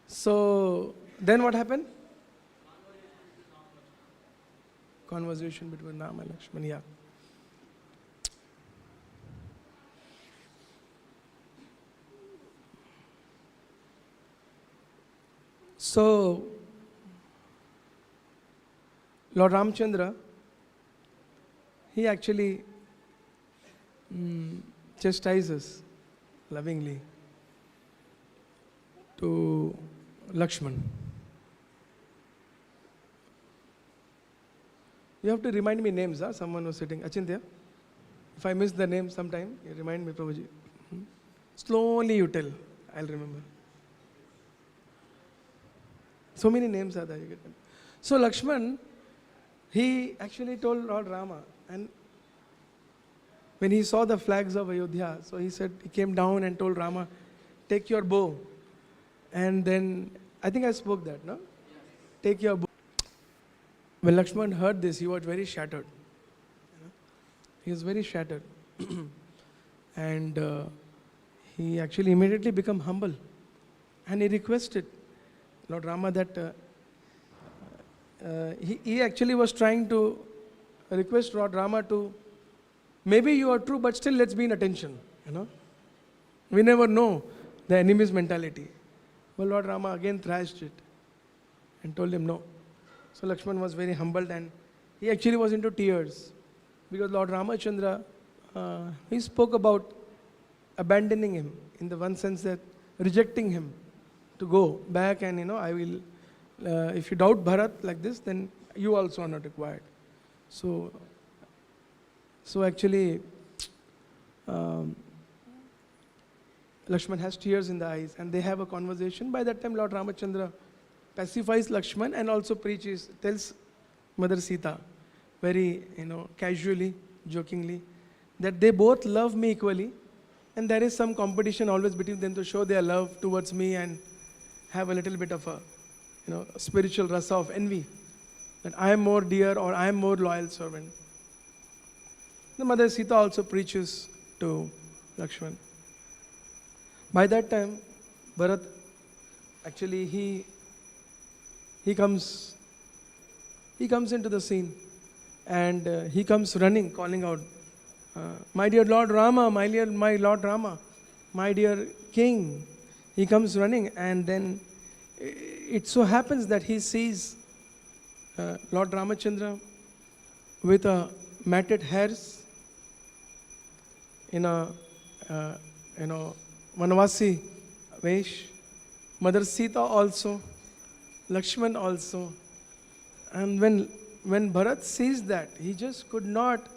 So then what happened? Conversation between Ram and Lakshman, yeah. So Lord Ramchandra, he actually chastises lovingly to Lakshman. You have to remind me names, huh? Someone was sitting. Achintya, if I miss the name sometime, you remind me, Prabhuji. Slowly you tell, I'll remember. So many names are there. You get them. So Lakshman, he actually told Lord Rama, and when he saw the flags of Ayodhya, so he said, he came down and told Rama, take your bow. And then, I think I spoke that, no? Take your bow. When Lakshman heard this, he was very shattered. He was very shattered. And he actually immediately became humble. And he requested Lord Rama that he actually was trying to request Lord Rama to, maybe you are true, but still let's be in attention. We never know the enemy's mentality. But Lord Rama again thrashed it and told him no. So Lakshman was very humbled and he actually was into tears because Lord Ramachandra, he spoke about abandoning him in the one sense that rejecting him to go back and I will, if you doubt Bharat like this, then you also are not required. So actually, Lakshman has tears in the eyes and they have a conversation. By that time, Lord Ramachandra pacifies Lakshman and also tells Mother Sita very, casually, jokingly, that they both love me equally and there is some competition always between them to show their love towards me and have a little bit of a, spiritual rasa of envy, that I am more dear or I am more loyal servant. The Mother Sita also preaches to Lakshman. By that time, Bharat, actually he comes into the scene and he comes running, calling out, my dear Lord Rama, my Lord Rama, my dear King. He comes running and then it so happens that he sees Lord Ramachandra with a matted hairs in a Vanvasi Vesh, Mother Sita also, Lakshman also. And when Bharat sees that, he just could not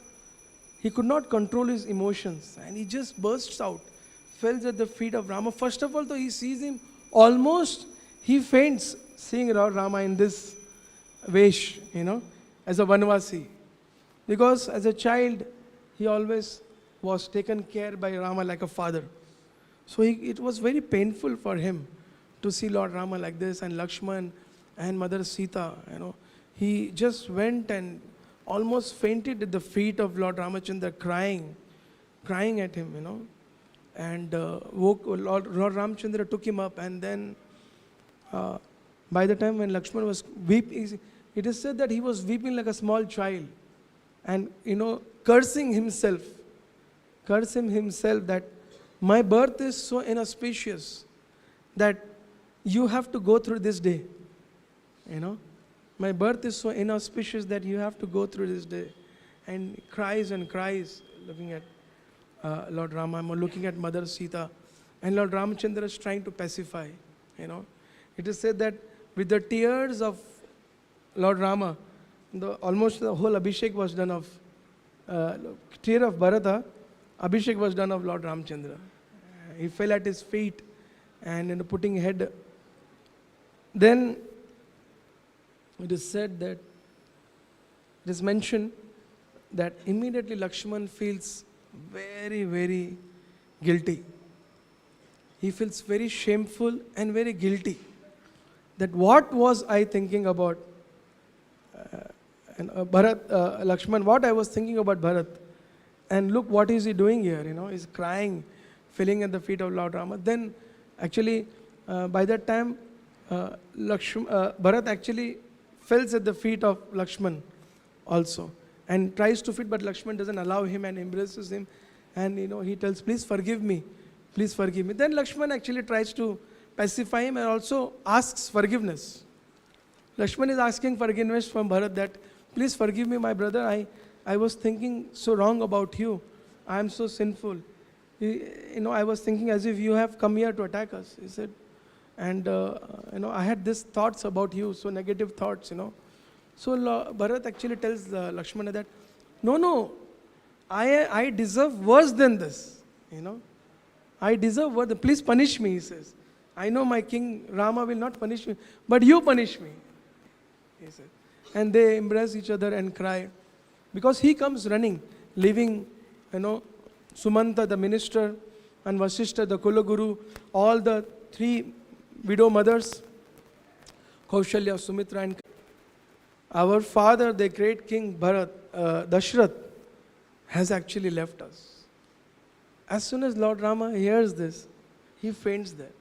control his emotions and he just bursts out, falls at the feet of Rama. First of all, though, he sees him almost, he faints seeing Lord Rama in this Vesh, as a Vanvasi. Because as a child, he always was taken care by Rama like a father. So it was very painful for him to see Lord Rama like this and Lakshman and Mother Sita, He just went and almost fainted at the feet of Lord Ramachandra, crying at him, and Lord Ramachandra took him up and then by the time when Lakshman was weeping, it is said that he was weeping like a small child and, cursing himself that my birth is so inauspicious that you have to go through this day. My birth is so inauspicious that you have to go through this day. And cries and cries, looking at Lord Rama, looking at Mother Sita. And Lord Ramachandra is trying to pacify. It is said that with the tears of Lord Rama, almost the whole Abhishek was done of, tear of Bharata, Abhishek was done of Lord Ramachandra. He fell at his feet and putting head. Then it is said that, it is mentioned that immediately Lakshman feels very, very guilty. He feels very shameful and very guilty. That what was I thinking about Bharat, Lakshman, what I was thinking about Bharat. And look what is he doing here, he's crying, falling at the feet of Lord Rama. Then actually by that time Bharat actually falls at the feet of Lakshman also and tries to fit, but Lakshman doesn't allow him and embraces him, and he tells, please forgive me, please forgive me. Then Lakshman actually tries to pacify him and also asks forgiveness. Lakshman is asking forgiveness from Bharat that, please forgive me, my brother, I was thinking so wrong about you, I am so sinful. I was thinking as if you have come here to attack us, he said. And, I had these thoughts about you, so negative thoughts, So Bharat actually tells Lakshmana that, no, I deserve worse than this, I deserve worse, please punish me, he says. I know my king Rama will not punish me, but you punish me, he said. And they embrace each other and cry. Because he comes running, leaving, Sumanta, the minister, and Vasishta, the Kulaguru, all the three widow mothers, Kaushalya, Sumitra, and our father, the great king Bharat, Dashrath, has actually left us. As soon as Lord Rama hears this, he faints there.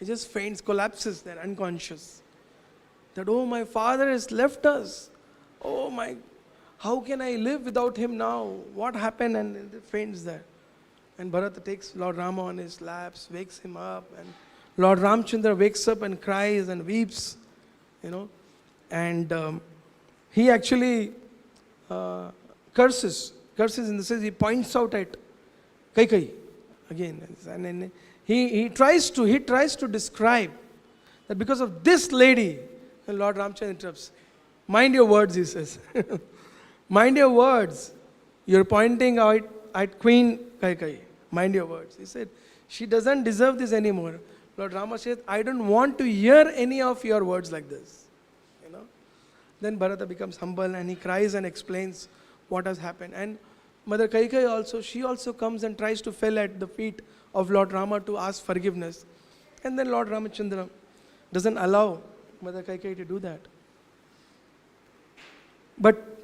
He just faints, collapses there, unconscious. That, oh, my father has left us. Oh my, how can I live without him now? What happened? And he faints there. And Bharata takes Lord Rama on his laps, wakes him up, and Lord Ramchandra wakes up and cries and weeps, and he actually curses in the sense he points out at Kaikai again, and then he tries to describe that because of this lady, and Lord Ramchandra interrupts. Mind your words, he says. Mind your words. You're pointing out at Queen Kaikai. Mind your words. He said, she doesn't deserve this anymore. Lord Rama said, I don't want to hear any of your words like this. Then Bharata becomes humble and he cries and explains what has happened. And Mother Kaikai also, she also comes and tries to fall at the feet of Lord Rama to ask forgiveness. And then Lord Ramachandra doesn't allow Mother Kaikai to do that. But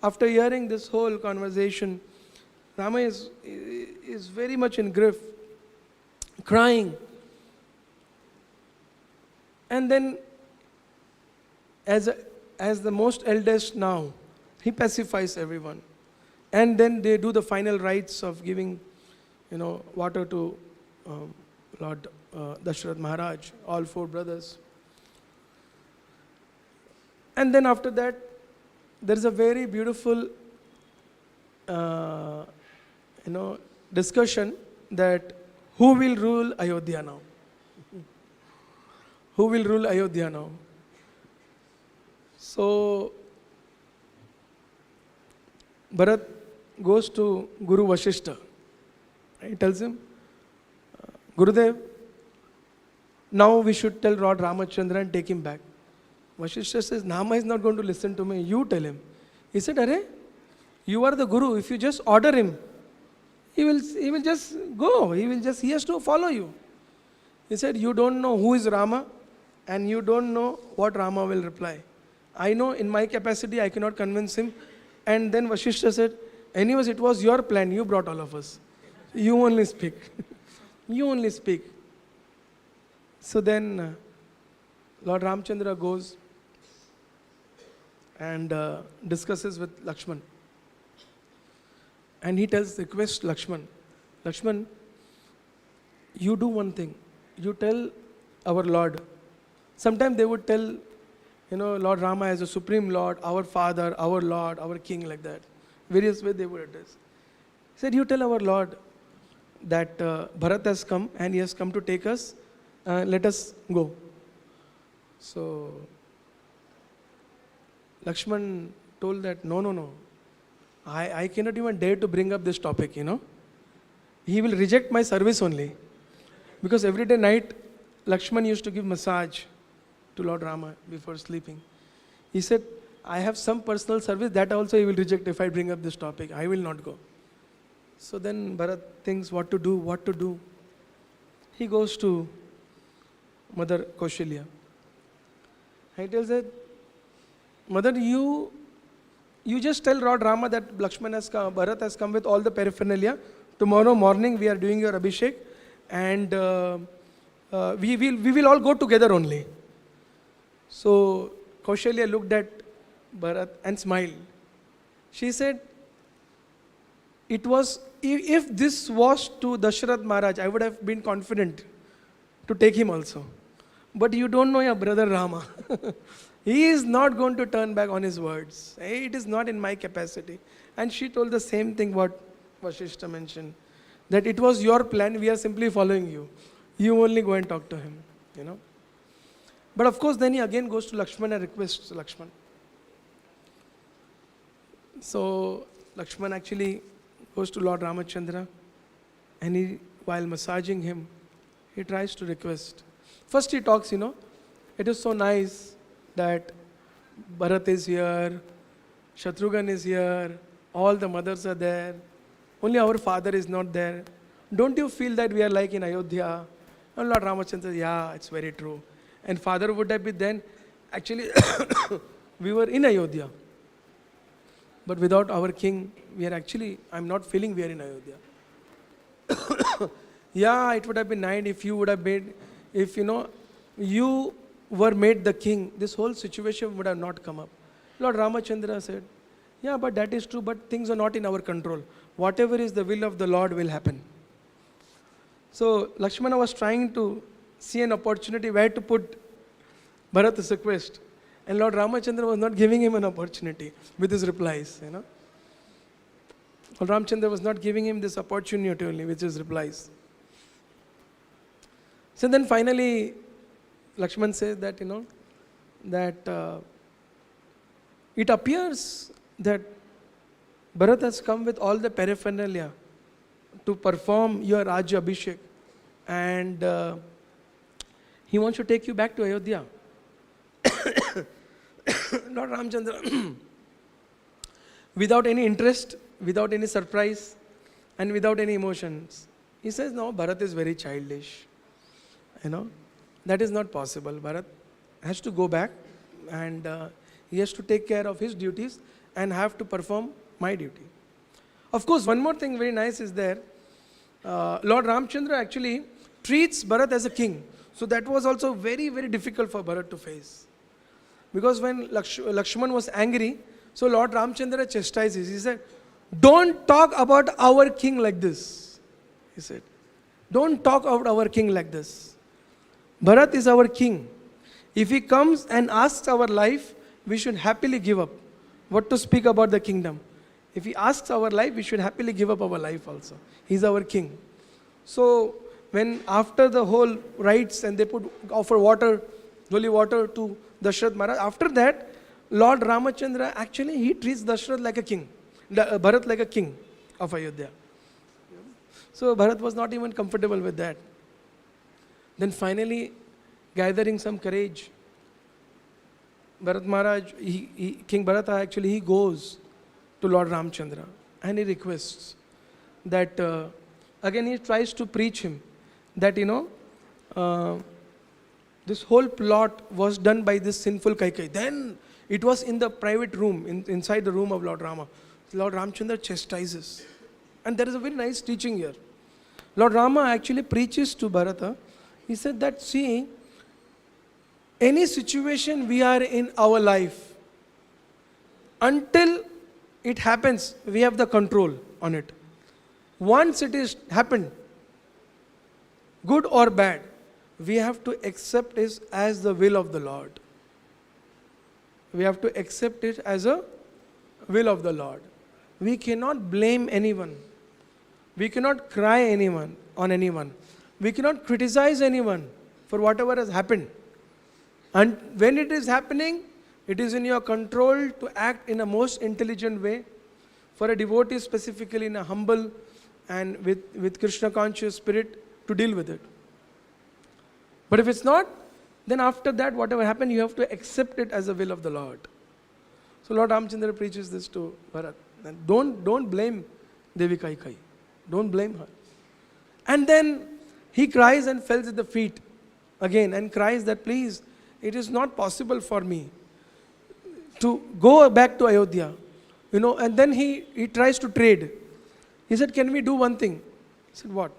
after hearing this whole conversation, Rama is very much in grief, crying. And then, as the most eldest now, he pacifies everyone. And then they do the final rites of giving, water to Lord Dashrath Maharaj, all four brothers. And then after that, there is a very beautiful, discussion that who will rule Ayodhya now? Who will rule Ayodhya now? So, Bharat goes to Guru Vasishta. He tells him, Gurudev, now we should tell Lord Ramachandra and take him back. Vasishta says, Nama is not going to listen to me, you tell him. He said, Arey, you are the Guru, if you just order him, he will just go, he has to follow you. He said, you don't know who is Rama and you don't know what Rama will reply. I know in my capacity I cannot convince him. And then Vasishta said, anyways, it was your plan, you brought all of us. You only speak. You only speak. So then Lord Ramchandra goes and discusses with Lakshman. And he requests Lakshman, Lakshman, you do one thing. You tell our Lord. Sometimes they would tell, Lord Rama as a supreme Lord, our Father, our Lord, our King, like that. Various ways they would address. He said, you tell our Lord that Bharat has come and he has come to take us. Let us go. So, Lakshman told that, no. I cannot even dare to bring up this topic, He will reject my service only. Because every day night, Lakshman used to give massage to Lord Rama before sleeping. He said, I have some personal service, that also he will reject if I bring up this topic. I will not go. So then Bharat thinks what to do. He goes to Mother Kaushalya. He tells her, Mother, you just tell Lord Rama that Bharat has come with all the paraphernalia. Tomorrow morning we are doing your Abhishek and we will all go together only. So Kaushalya looked at Bharat and smiled. She said, if this was to Dasharath Maharaj, I would have been confident to take him also. But you don't know your brother Rama. He is not going to turn back on his words. It is not in my capacity. And she told the same thing what Vasishta mentioned. That it was your plan, we are simply following you. You only go and talk to him. But of course, then he again goes to Lakshman and requests Lakshman. So Lakshman actually goes to Lord Ramachandra, and while massaging him, he tries to request. First he talks, it is so nice that Bharat is here, Shatrughan is here, all the mothers are there, only our father is not there. Don't you feel that we are like in Ayodhya? And Lord Ramachandra says, yeah, it's very true. And father would have been then, actually, we were in Ayodhya. But without our king, I'm not feeling we are in Ayodhya. Yeah, it would have been nice if you would have made, you were made the king, this whole situation would have not come up. Lord Ramachandra said, yeah, but that is true, but things are not in our control. Whatever is the will of the Lord will happen. So Lakshmana was trying to see an opportunity where to put Bharat's request. And Lord Ramachandra was not giving him an opportunity with his replies. Lord Ramachandra was not giving him this opportunity only with his replies. So then finally, Lakshman says that, it appears that Bharat has come with all the paraphernalia to perform your Rajya Abhishek, and he wants to take you back to Ayodhya. Lord Ramachandra, without any interest, without any surprise, and without any emotions, he says, no, Bharat is very childish. That is not possible. Bharat has to go back, and he has to take care of his duties and have to perform my duty. Of course, one more thing very nice is there. Lord Ramachandra actually treats Bharat as a king. So that was also very, very difficult for Bharat to face. Because when Lakshman was angry, so Lord Ramachandra chastises. He said, don't talk about our king like this. He said, don't talk about our king like this. Bharat is our king. If he comes and asks our life, we should happily give up. What to speak about the kingdom? If he asks our life, we should happily give up our life also. He's our king. So when after the whole rites and they offer water, holy water to Dasharath Maharaj, after that, Lord Ramachandra actually he treats Dasharath like a king, Bharat like a king of Ayodhya. So Bharat was not even comfortable with that. Then finally, gathering some courage, Bharat Maharaj, King Bharata actually he goes to Lord Ramachandra and he requests that, again he tries to preach him that this whole plot was done by this sinful Kaikai. Then it was in the private room, inside the room of Lord Rama. Lord Ramachandra chastises. And there is a very nice teaching here. Lord Rama actually preaches to Bharata. He said that, see, any situation we are in our life, until it happens, we have the control on it. Once it is happened, good or bad, we have to accept it as the will of the Lord. We have to accept it as a will of the Lord. We cannot blame anyone. We cannot cry on anyone. We cannot criticize anyone for whatever has happened. And when it is happening, it is in your control to act in a most intelligent way. For a devotee, specifically in a humble and with Krishna conscious spirit, to deal with it. But if it's not, then after that, whatever happened, you have to accept it as the will of the Lord. So Lord Ramachandra preaches this to Bharat. And don't blame Devi Kaikai. Don't blame her. And then he cries and falls at the feet again and cries that, please, it is not possible for me to go back to Ayodhya. And then he tries to trade. He said, can we do one thing? He said, what?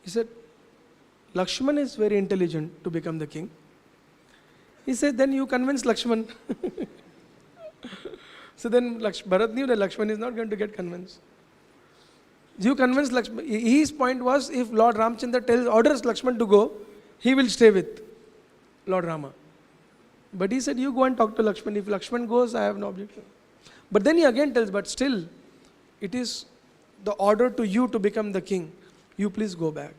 He said, Lakshman is very intelligent to become the king. He said, then you convince Lakshman. So then Bharat knew that Lakshman is not going to get convinced. You convince Lakshman. His point was, if Lord Ramchandra orders Lakshman to go, he will stay with Lord Rama. But he said, you go and talk to Lakshman. If Lakshman goes, I have no objection. But then he again tells, but still, it is the order to you to become the king. You please go back.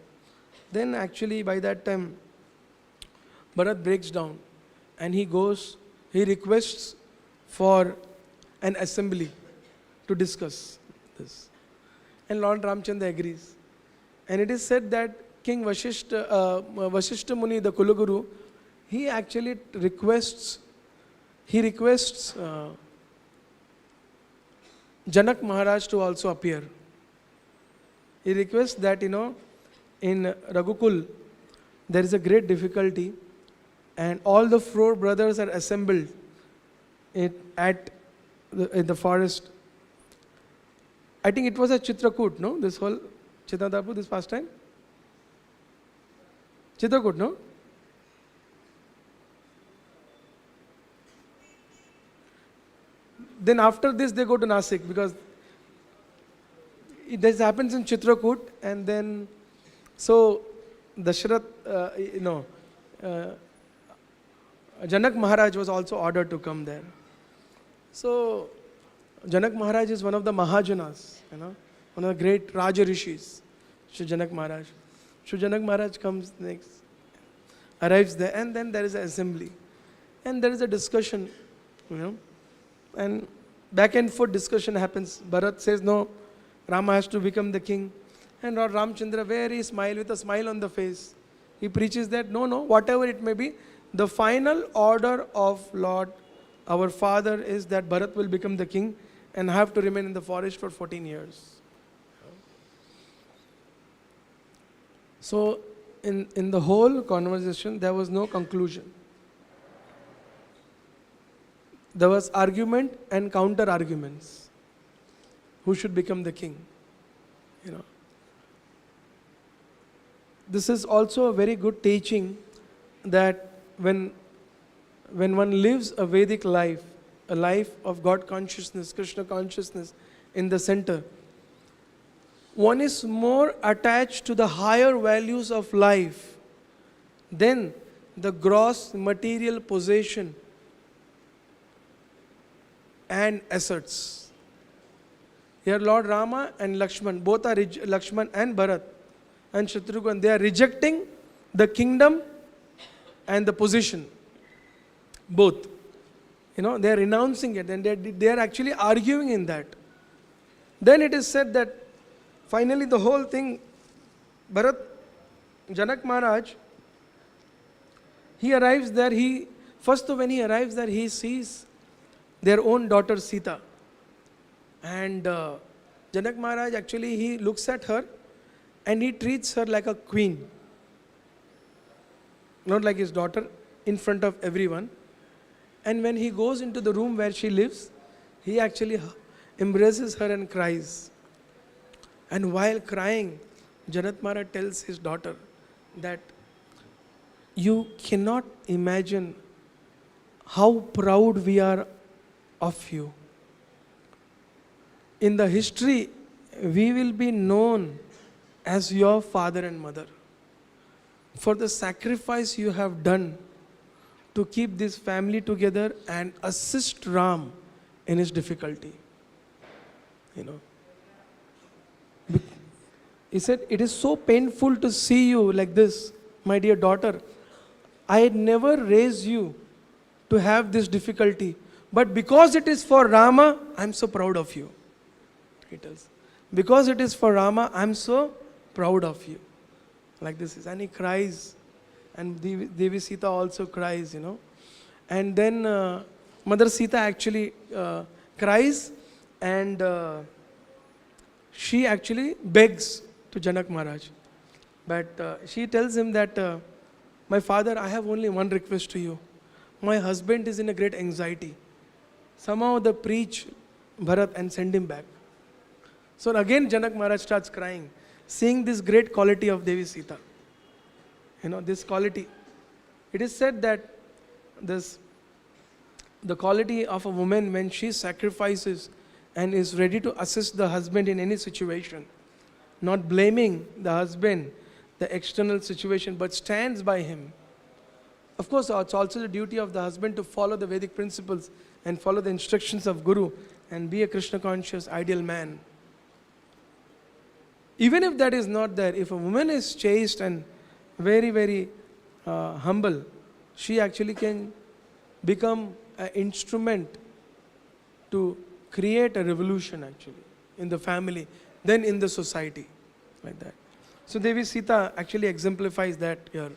Then actually by that time, Bharat breaks down and he requests for an assembly to discuss this. And Lord Ramchandra agrees. And it is said that King Vashishta Muni, the Kulaguru, he actually requests Janak Maharaj to also appear. He requests that, in Raghukul, there is a great difficulty and all the 4 brothers are assembled in the forest. I think it was at Chitrakoot, no? This whole Chitradharpu, this pastime? Chitrakoot, no? Then after this they go to Nasik, because this happens in Chitrakoot, and then so Dashrath, Janak Maharaj was also ordered to come there. So Janak Maharaj is one of the Mahajanas, one of the great Raja Rishis, Shri Janak Maharaj. Shri Janak Maharaj comes next, arrives there, and then there is an assembly. And there is a discussion, and back and forth discussion happens. Bharat says, no, Rama has to become the king. And Lord Ramchandra, with a smile on the face, he preaches that, no, whatever it may be, the final order of Lord, our father, is that Bharat will become the king and have to remain in the forest for 14 years. So, in the whole conversation, there was no conclusion. There was argument and counter arguments. Who should become the king? This is also a very good teaching that when one lives a Vedic life, a life of God consciousness, Krishna consciousness in the center, one is more attached to the higher values of life than the gross material possession and assets. Here Lord Rama and Lakshman, both are Lakshman and Bharat and Shatrughan, they are rejecting the kingdom and the position. Both. They are renouncing it, and they are actually arguing in that. Then it is said that finally the whole thing, Janak Maharaj, he arrives there, when he arrives there, he sees their own daughter Sita. And Janak Maharaj actually, he looks at her and he treats her like a queen. Not like his daughter, in front of everyone. And when he goes into the room where she lives, he actually embraces her and cries. And while crying, Janak Maharaj tells his daughter that you cannot imagine how proud we are of you. In the history, we will be known as your father and mother for the sacrifice you have done to keep this family together and assist Ram in his difficulty. He said, it is so painful to see you like this, my dear daughter. I had never raised you to have this difficulty. But because it is for Rama, I am so proud of you. He tells. Because it is for Rama, I am so proud of you. Like this is. And he cries. And Devi Sita also cries, And then Mother Sita actually cries, and she actually begs to Janak Maharaj. But she tells him that, my father, I have only one request to you. My husband is in a great anxiety. Somehow they preach Bharat and send him back. So again Janak Maharaj starts crying, seeing this great quality of Devi Sita. this quality. It is said that the quality of a woman when she sacrifices and is ready to assist the husband in any situation, not blaming the husband, the external situation, but stands by him. Of course, it's also the duty of the husband to follow the Vedic principles and follow the instructions of Guru and be a Krishna conscious ideal man. Even if that is not there, if a woman is chaste and very, very humble, she actually can become an instrument to create a revolution actually in the family, then in the society, like that. So Devi Sita actually exemplifies that here.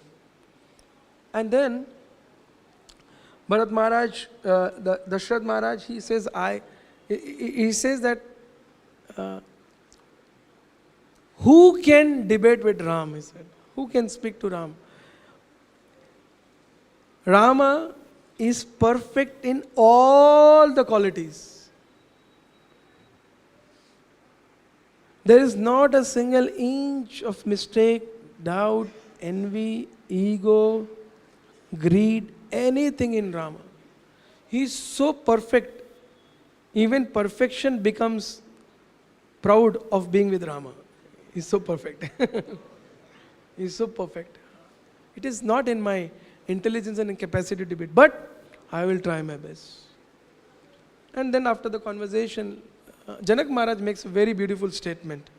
And then Bharat Maharaj, the Dashrath Maharaj, he says that who can debate with Ram, he said. Who can speak to Ram? Rama is perfect in all the qualities. There is not a single inch of mistake, doubt, envy, ego, greed, anything in Rama. He is so perfect. Even perfection becomes proud of being with Rama. He is so perfect. He is so perfect. It is not in my intelligence and capacity to debate, but I will try my best. And then after the conversation, Janak Maharaj makes a very beautiful statement,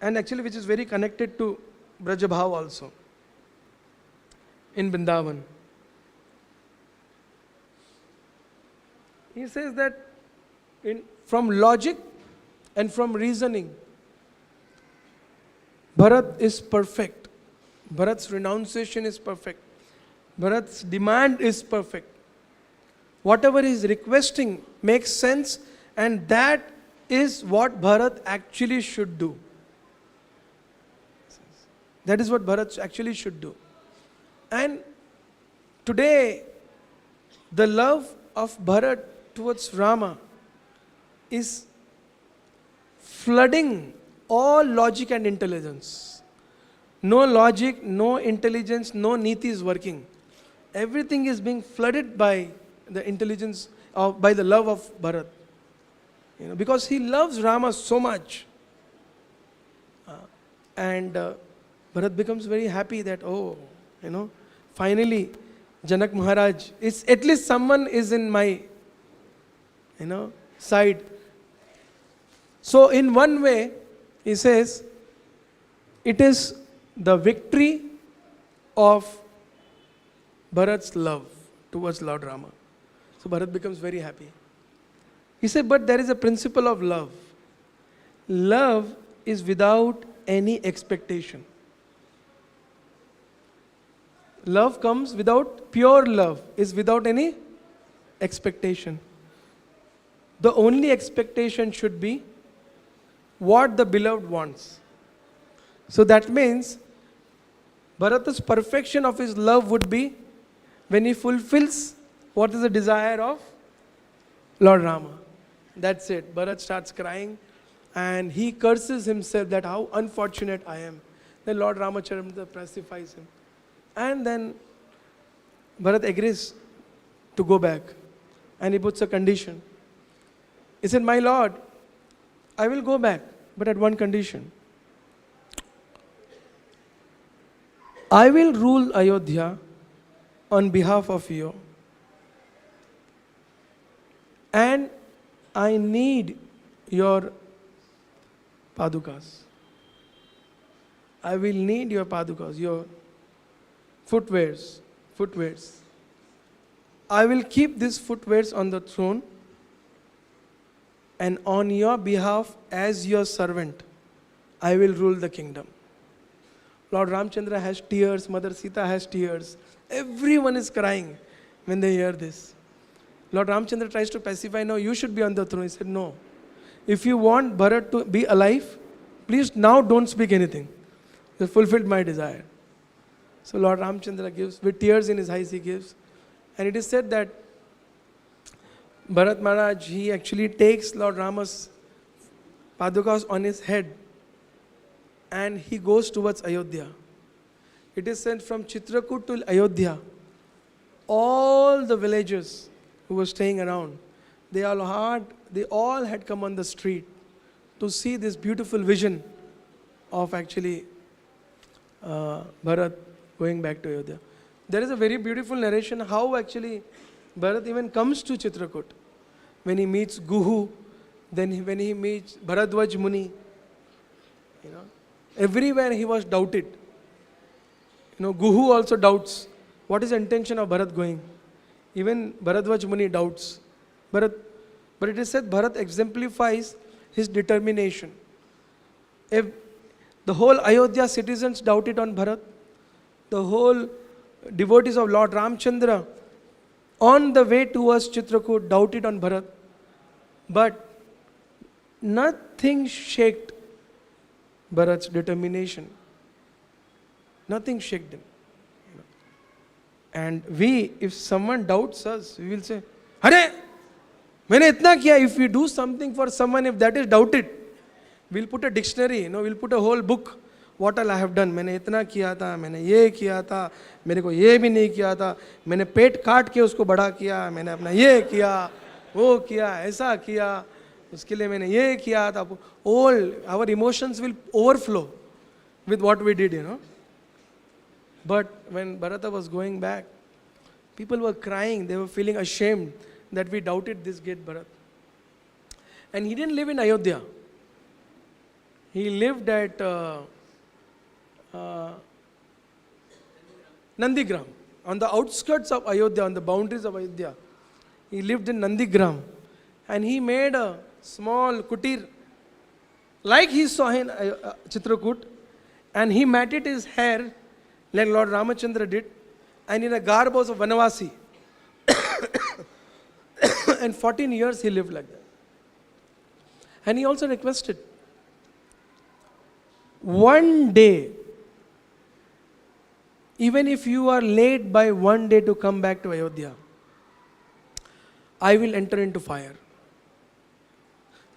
and actually which is very connected to Brajabhav also in Vrindavan. He says that from logic and from reasoning, Bharat is perfect. Bharat's renunciation is perfect. Bharat's demand is perfect. Whatever he is requesting makes sense, and that is what Bharat actually should do. That is what Bharat actually should do. And today, the love of Bharat towards Rama is flooding all logic and intelligence. No logic, no intelligence, no niti is working. Everything is being flooded by the intelligence, by the love of Bharat. Because he loves Rama so much. And Bharat becomes very happy that, finally, Janak Maharaj, at least someone is in my, side. So in one way, he says, it is the victory of Bharat's love towards Lord Rama. So Bharat becomes very happy. He said, but there is a principle of love. Love is without any expectation. Love comes without, pure love is without any expectation. The only expectation should be what the beloved wants. So that means Bharata's perfection of his love would be when he fulfills what is the desire of Lord Rama. That's it. Bharat starts crying and he curses himself that how unfortunate I am. Then Lord Ramachandra pacifies him. And then Bharat agrees to go back. And he puts a condition. He said, my Lord, I will go back, but at one condition. I will rule Ayodhya on behalf of you. And I need your padukas. I will need your padukas, your footwears. I will keep these footwears on the throne, and on your behalf, as your servant, I will rule the kingdom. Lord Ramchandra has tears, Mother Sita has tears. Everyone is crying when they hear this. Lord Ramchandra tries to pacify, no, you should be on the throne. He said, no. If you want Bharat to be alive, please now don't speak anything. You fulfilled my desire. So Lord Ramchandra gives, with tears in his eyes he gives. And it is said that Bharat Maharaj, he actually takes Lord Rama's padukas on his head and he goes towards Ayodhya. It is said from Chitrakoot to Ayodhya, all the villagers who were staying around, they all had come on the street to see this beautiful vision of actually Bharat going back to Ayodhya. There is a very beautiful narration how actually Bharat even comes to Chitrakoot. When he meets Guhu, then when he meets Bharadwaj Muni, everywhere he was doubted. Guhu also doubts. What is the intention of Bharat going? Even Bharadwaj Muni doubts. But it is said Bharat exemplifies his determination. If the whole Ayodhya citizens doubted on Bharat, the whole devotees of Lord Ramchandra on the way towards Chitrakoot doubted on Bharat, but nothing shaked Bharat's determination. Nothing shook him. And we, if someone doubts us, we will say, Hare, maine itna kiya. If we do something for someone, if that is doubted, we'll put a dictionary, we'll put a whole book. What all I have done? मैंने इतना किया था, मैंने ये किया था, मेरे को ये भी नहीं किया था, मैंने पेट काट के उसको बड़ा किया, मैंने अपना ये किया, वो किया, ऐसा किया, उसके लिए मैंने ये किया था. All our emotions will overflow with what we did, But when Bharata was going back, people were crying. They were feeling ashamed that we doubted this great Bharat. And he didn't live in Ayodhya. He lived at Nandigram, on the outskirts of Ayodhya, on the boundaries of Ayodhya. He lived in Nandigram. And he made a small kutir, like he saw in Chitrakoot. And he matted his hair, like Lord Ramachandra did, and in a garb of Vanavasi. And 14 years he lived like that. And he also requested, one day, even if you are late by one day to come back to Ayodhya, I will enter into fire.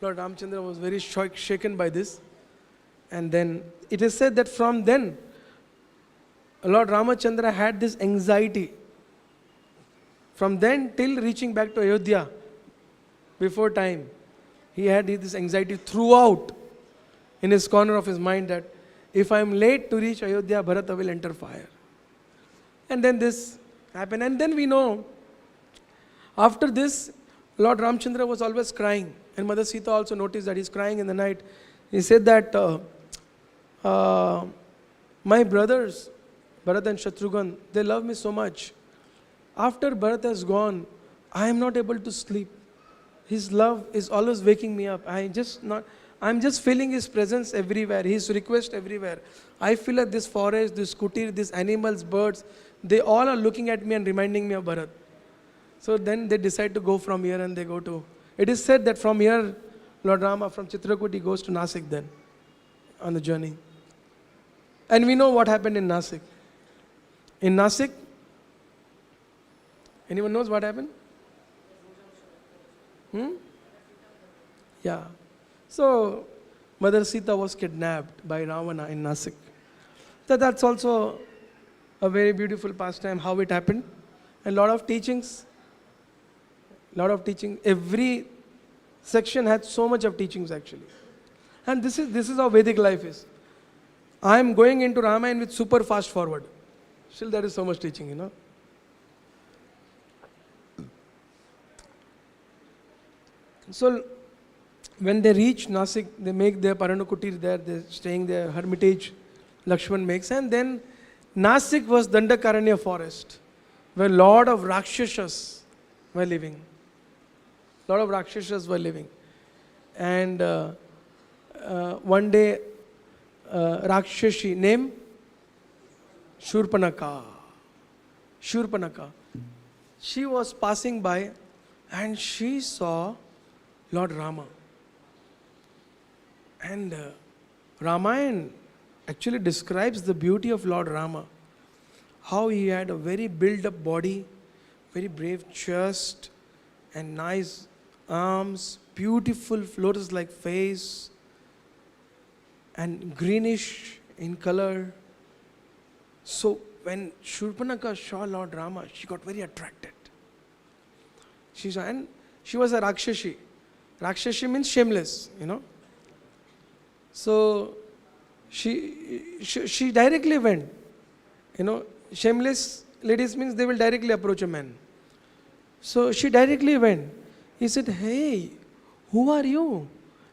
Lord Ramachandra was very shaken by this. And then it is said that from then, Lord Ramachandra had this anxiety. From then till reaching back to Ayodhya, before time, he had this anxiety throughout in his corner of his mind that if I am late to reach Ayodhya, Bharata will enter fire. And then this happened. And then we know, after this, Lord Ramchandra was always crying. And Mother Sita also noticed that he's crying in the night. He said that, my brothers, Bharat and Shatrughan, they love me so much. After Bharat has gone, I am not able to sleep. His love is always waking me up. I'm just feeling his presence everywhere, his request everywhere. I feel like this forest, this kutir, these animals, birds, they all are looking at me and reminding me of Bharat. So then they decide to go from here and they go to... It is said that from here, Lord Rama, from Chitrakoot, he goes to Nasik then, on the journey. And we know what happened in Nasik. In Nasik, anyone knows what happened? Yeah. So, Mother Sita was kidnapped by Ravana in Nasik. So that's also a very beautiful pastime, how it happened. And lot of teachings. Every section had so much of teachings actually. And this is how Vedic life is. I am going into Ramayana with super fast forward. Still there is so much teaching, So, when they reach Nasik, they make their Paranakutir there, they're staying there, hermitage, Lakshman makes. And then Nasik was Dandakaranya forest, where lot of Rakshasas were living. And one day, Rakshashi, name? Shurpanaka. She was passing by and she saw Lord Rama. And Ramayana actually describes the beauty of Lord Rama. How he had a very built-up body, very brave chest, and nice arms, beautiful lotus-like face, and greenish in color. So when Shurpanakha saw Lord Rama, she got very attracted. She saw, and she was a Rakshashi. Rakshashi means shameless, So she directly went. Shameless ladies means they will directly approach a man. So she directly went. He said, "Hey, who are you?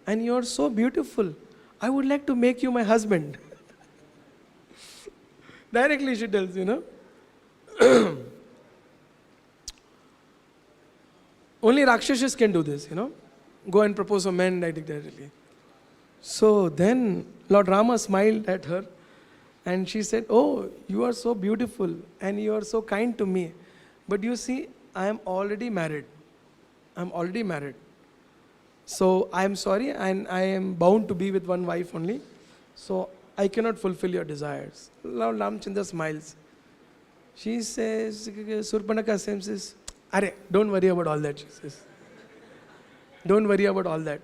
And you are so beautiful. I would like to make you my husband." Directly she tells, Only Rakshasas can do this, Go and propose a man directly. So then Lord Rama smiled at her and she said, "Oh, you are so beautiful and you are so kind to me. But you see, I am already married. I'm already married. So I am sorry and I am bound to be with one wife only. So I cannot fulfill your desires." Lord Ramchandra smiles. She says, Surpanakha says, "Arey, don't worry about all that," she says. "Don't worry about all that.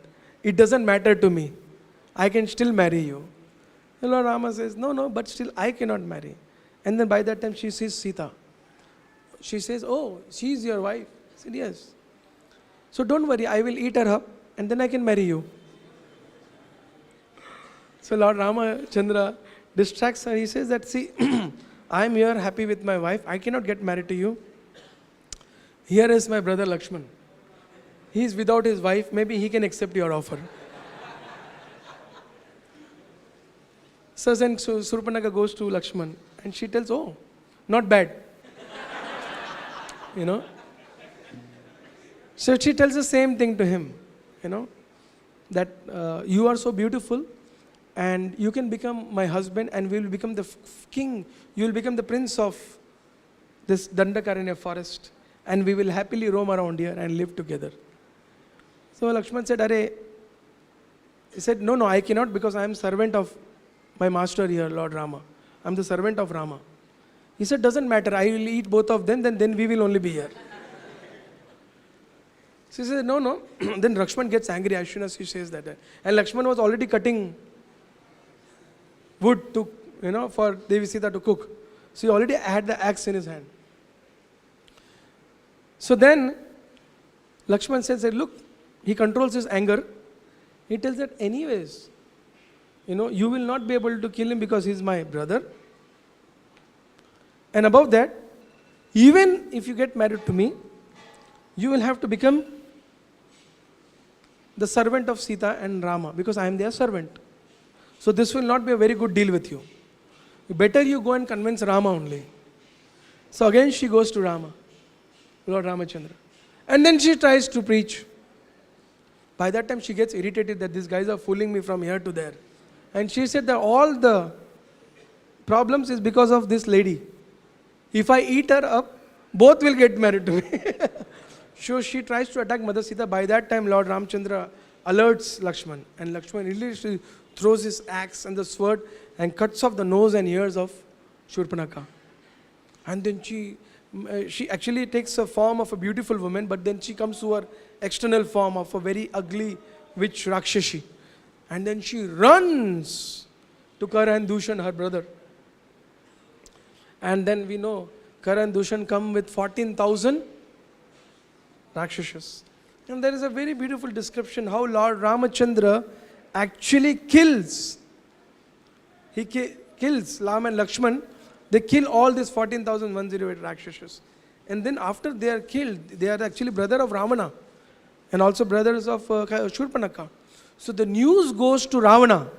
It doesn't matter to me. I can still marry you." Lord Rama says, "No, but still I cannot marry." And then by that time she sees Sita. She says, "Oh, she is your wife." I said, "Yes. So don't worry, I will eat her up and then I can marry you." So Lord Ramachandra distracts her. He says that, "See, I am here happy with my wife. I cannot get married to you. Here is my brother Lakshman. He is without his wife. Maybe he can accept your offer." So then Surpanakha goes to Lakshman and she tells, "Oh, not bad." So she tells the same thing to him, that you are so beautiful and you can become my husband and we will become the king. You will become the prince of this Dandakaranya forest and we will happily roam around here and live together. So Lakshman said, he said, no, I cannot because I am servant of my master here, Lord Rama. I am the servant of Rama. He said, "Doesn't matter, I will eat both of them, then we will only be here." She said, no. Then Lakshman gets angry as soon as she says that. And Lakshman was already cutting wood to, for Devi Sita to cook. So he already had the axe in his hand. So then Lakshman says, look, he controls his anger. He tells that anyways, you will not be able to kill him because he is my brother. And above that, even if you get married to me, you will have to become the servant of Sita and Rama because I am their servant. So this will not be a very good deal with you. Better you go and convince Rama only. So again she goes to Rama, Lord Ramachandra. And then she tries to preach. By that time she gets irritated that these guys are fooling me from here to there. And she said that all the problems is because of this lady. If I eat her up, both will get married to me. So she tries to attack Mother Sita. By that time Lord Ramchandra alerts Lakshman. And Lakshman immediately throws his axe and the sword and cuts off the nose and ears of Shurpanakha. And then she actually takes a form of a beautiful woman, but then she comes to her external form of a very ugly witch Rakshashi. And then she runs to Kara and Dushan, her brother. And then we know Kara and Dushan come with 14,000 Rakshasas. And there is a very beautiful description how Lord Ramachandra actually kills. He kills Ram and Lakshman. They kill all these 14,108 Rakshasas. And then after they are killed, they are actually brother of Ravana and also brothers of Shurpanakha. So the news goes to Ravana.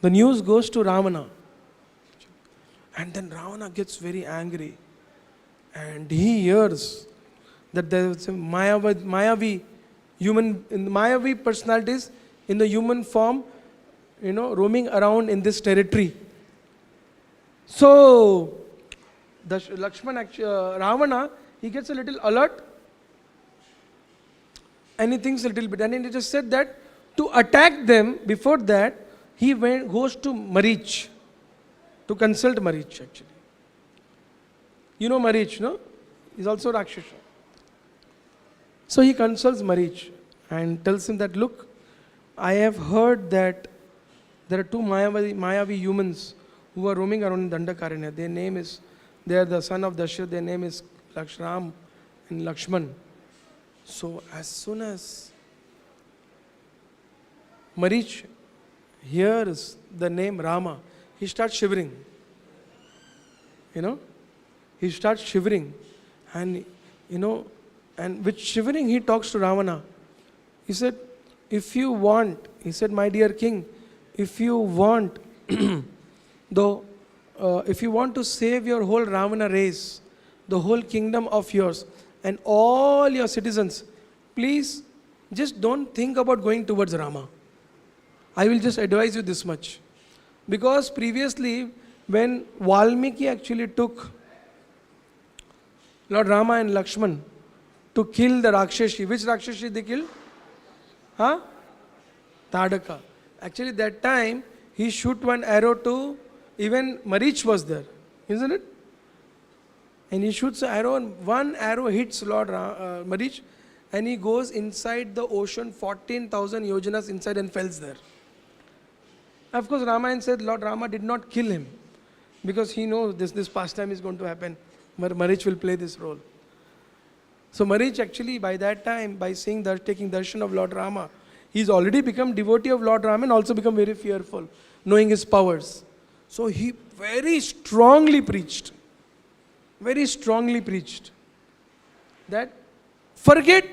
The news goes to Ravana. And then Ravana gets very angry. And he hears that there is a Mayavi human, in Mayavi personalities in the human form, roaming around in this territory. So the Lakshman, Ravana, he gets a little alert. And he thinks a little bit. And he just said that to attack them, before that, he goes to Marich. To consult Marich actually. You know Marich, no? He's also Rakshasa. So he consults Marich and tells him that, look, I have heard that there are two Mayavi humans who are roaming around in Dandakaranya. They are the son of Dashrath, their name is Ram and Lakshman. So as soon as Marich hears the name Rama, he starts shivering. He starts shivering. And, and with shivering he talks to Ravana. He said, if you want, he said, my dear king, if you want, if you want to save your whole Ravana race, the whole kingdom of yours, and all your citizens, please just don't think about going towards Rama. I will just advise you this much. Because previously, when Valmiki actually took Lord Rama and Lakshman to kill the Rakshashi, which Rakshashi they killed? Tadaka. Actually, that time, he shoot one arrow to, even Marich was there, isn't it? And he shoots an arrow, and one arrow hits Lord Marich, and he goes inside the ocean, 14,000 yojanas inside, and falls there. Of course, Ramayana said Lord Rama did not kill him, because he knows this pastime is going to happen, where Marich will play this role. So Marich actually, by that time, by seeing taking darshan of Lord Rama, he's already become devotee of Lord Rama and also become very fearful, knowing his powers. So he very strongly preached that forget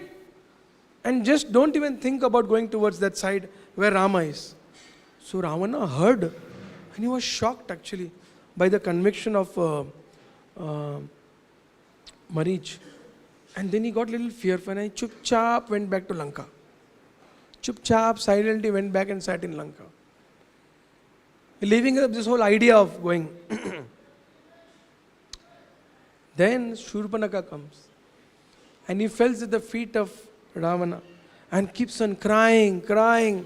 and just don't even think about going towards that side where Rama is. So Ravana heard, and he was shocked actually by the conviction of Marich. And then he got a little fearful, and he chup-chap went back to Lanka. Chup-chap, silently went back and sat in Lanka. Leaving up this whole idea of going. Then Shurpanaka comes, and he falls at the feet of Ravana and keeps on crying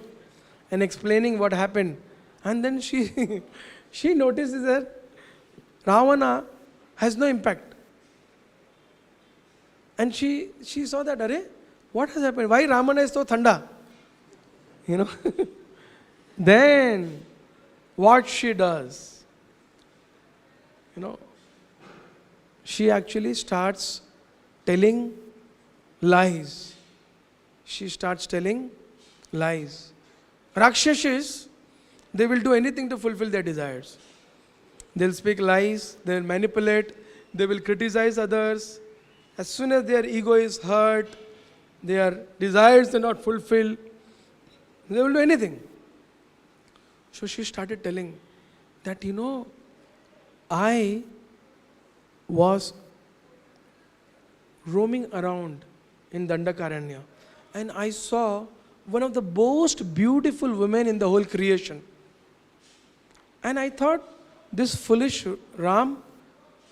and explaining what happened. And then she notices that Ravana has no impact. And she saw that, Arey, what has happened? Why Ravana is so thanda? Then, what she does, she actually starts telling lies. Rakshashis, they will do anything to fulfill their desires. They'll speak lies, they'll manipulate, they will criticize others. As soon as their ego is hurt, their desires are not fulfilled, they will do anything. So she started telling that, I was roaming around in Dandakaranya, and I saw one of the most beautiful women in the whole creation. And I thought, this foolish Ram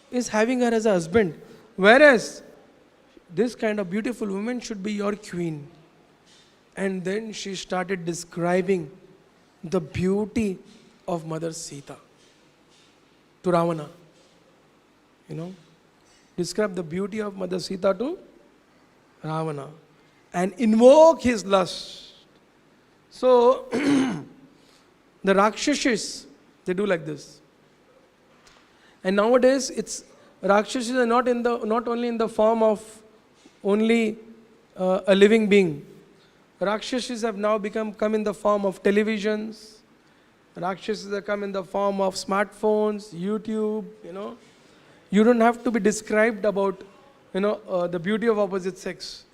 is having her as a husband, whereas this kind of beautiful woman should be your queen. And then she started describing the beauty of Mother Sita to Ravana. Describe the beauty of Mother Sita to Ravana and invoke his lust. So, the Rakshashis, they do like this. And nowadays, Rakshashis are not only in the form of only a living being. Rakshashis have now come in the form of televisions. Rakshashis have come in the form of smartphones, YouTube, You don't have to be described about, the beauty of opposite sex.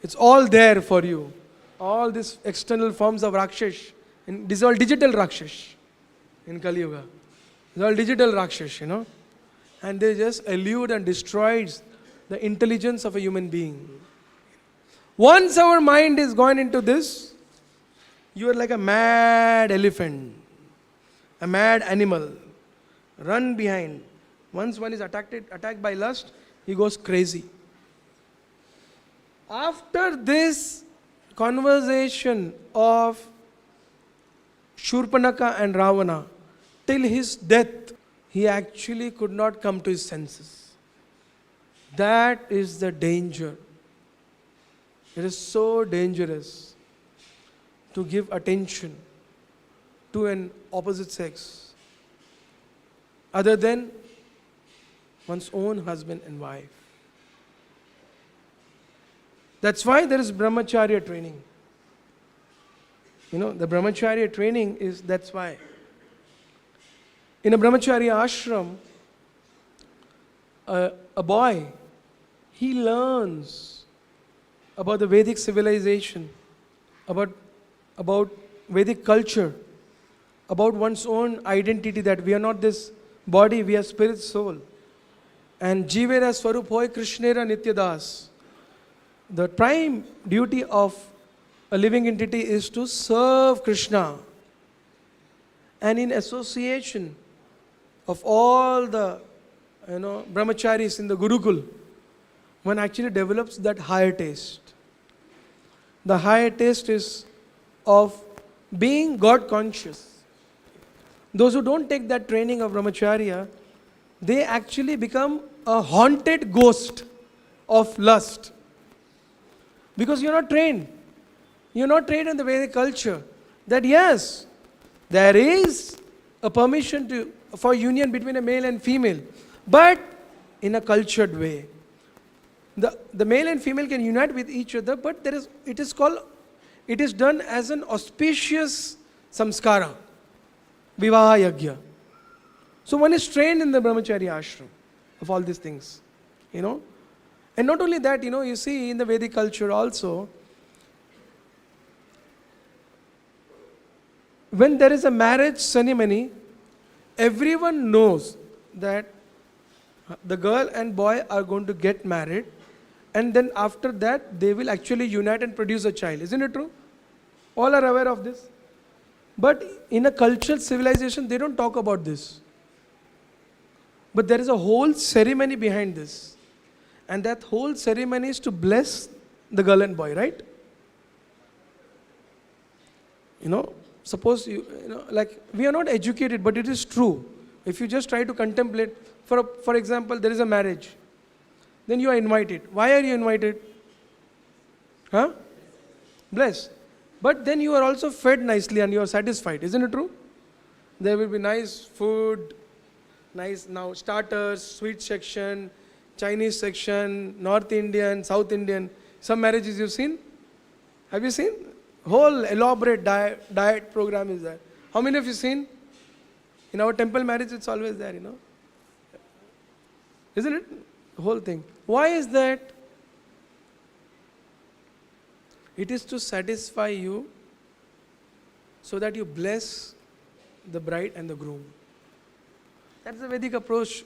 It's all there for you. All these external forms of Rakshash. And this is all digital Rakshash in Kali Yuga. It's all digital Rakshash, And they just elude and destroys the intelligence of a human being. Once our mind is gone into this, you are like a mad elephant, a mad animal. Run behind. Once one is attacked by lust, he goes crazy. After this conversation of Shurpanaka and Ravana, till his death, he actually could not come to his senses. That is the danger. It is so dangerous to give attention to an opposite sex. other than one's own husband and wife. That's why there is brahmacharya training. The brahmacharya training is, that's why. In a brahmacharya ashram, a boy, he learns about the Vedic civilization, about Vedic culture, about one's own identity, that we are not this body, we are spirit, soul. And Jivera Swarup Hoy Krishnera Nityadas. The prime duty of a living entity is to serve Krishna. And in association of all the brahmacharis in the Gurukul, one actually develops that higher taste. The higher taste is of being God conscious. Those who don't take that training of brahmacharya, they actually become a haunted ghost of lust. Because you're not trained. You're not trained in the Vedic culture. That yes, there is a permission for union between a male and female, but in a cultured way. The male and female can unite with each other, but it is done as an auspicious samskara, vivaha yagya. So one is trained in the brahmacharya ashram of all these things, And not only that, you see in the Vedic culture also, when there is a marriage ceremony, everyone knows that the girl and boy are going to get married, and then after that they will actually unite and produce a child. Isn't it true? All are aware of this. But in a cultural civilization, they don't talk about this. But there is a whole ceremony behind this. And that whole ceremony is to bless the girl and boy, right? Suppose we are not educated, but it is true. If you just try to contemplate, for example, there is a marriage. Then you are invited. Why are you invited? Bless. But then you are also fed nicely and you are satisfied. Isn't it true? There will be nice food, nice now starters, sweet section, Chinese section, North Indian, South Indian. Some marriages you've seen? Have you seen? Whole elaborate diet program is there. How many of you seen? In our temple marriage, it's always there, Isn't it? The whole thing. Why is that? It is to satisfy you so that you bless the bride and the groom. That's the Vedic approach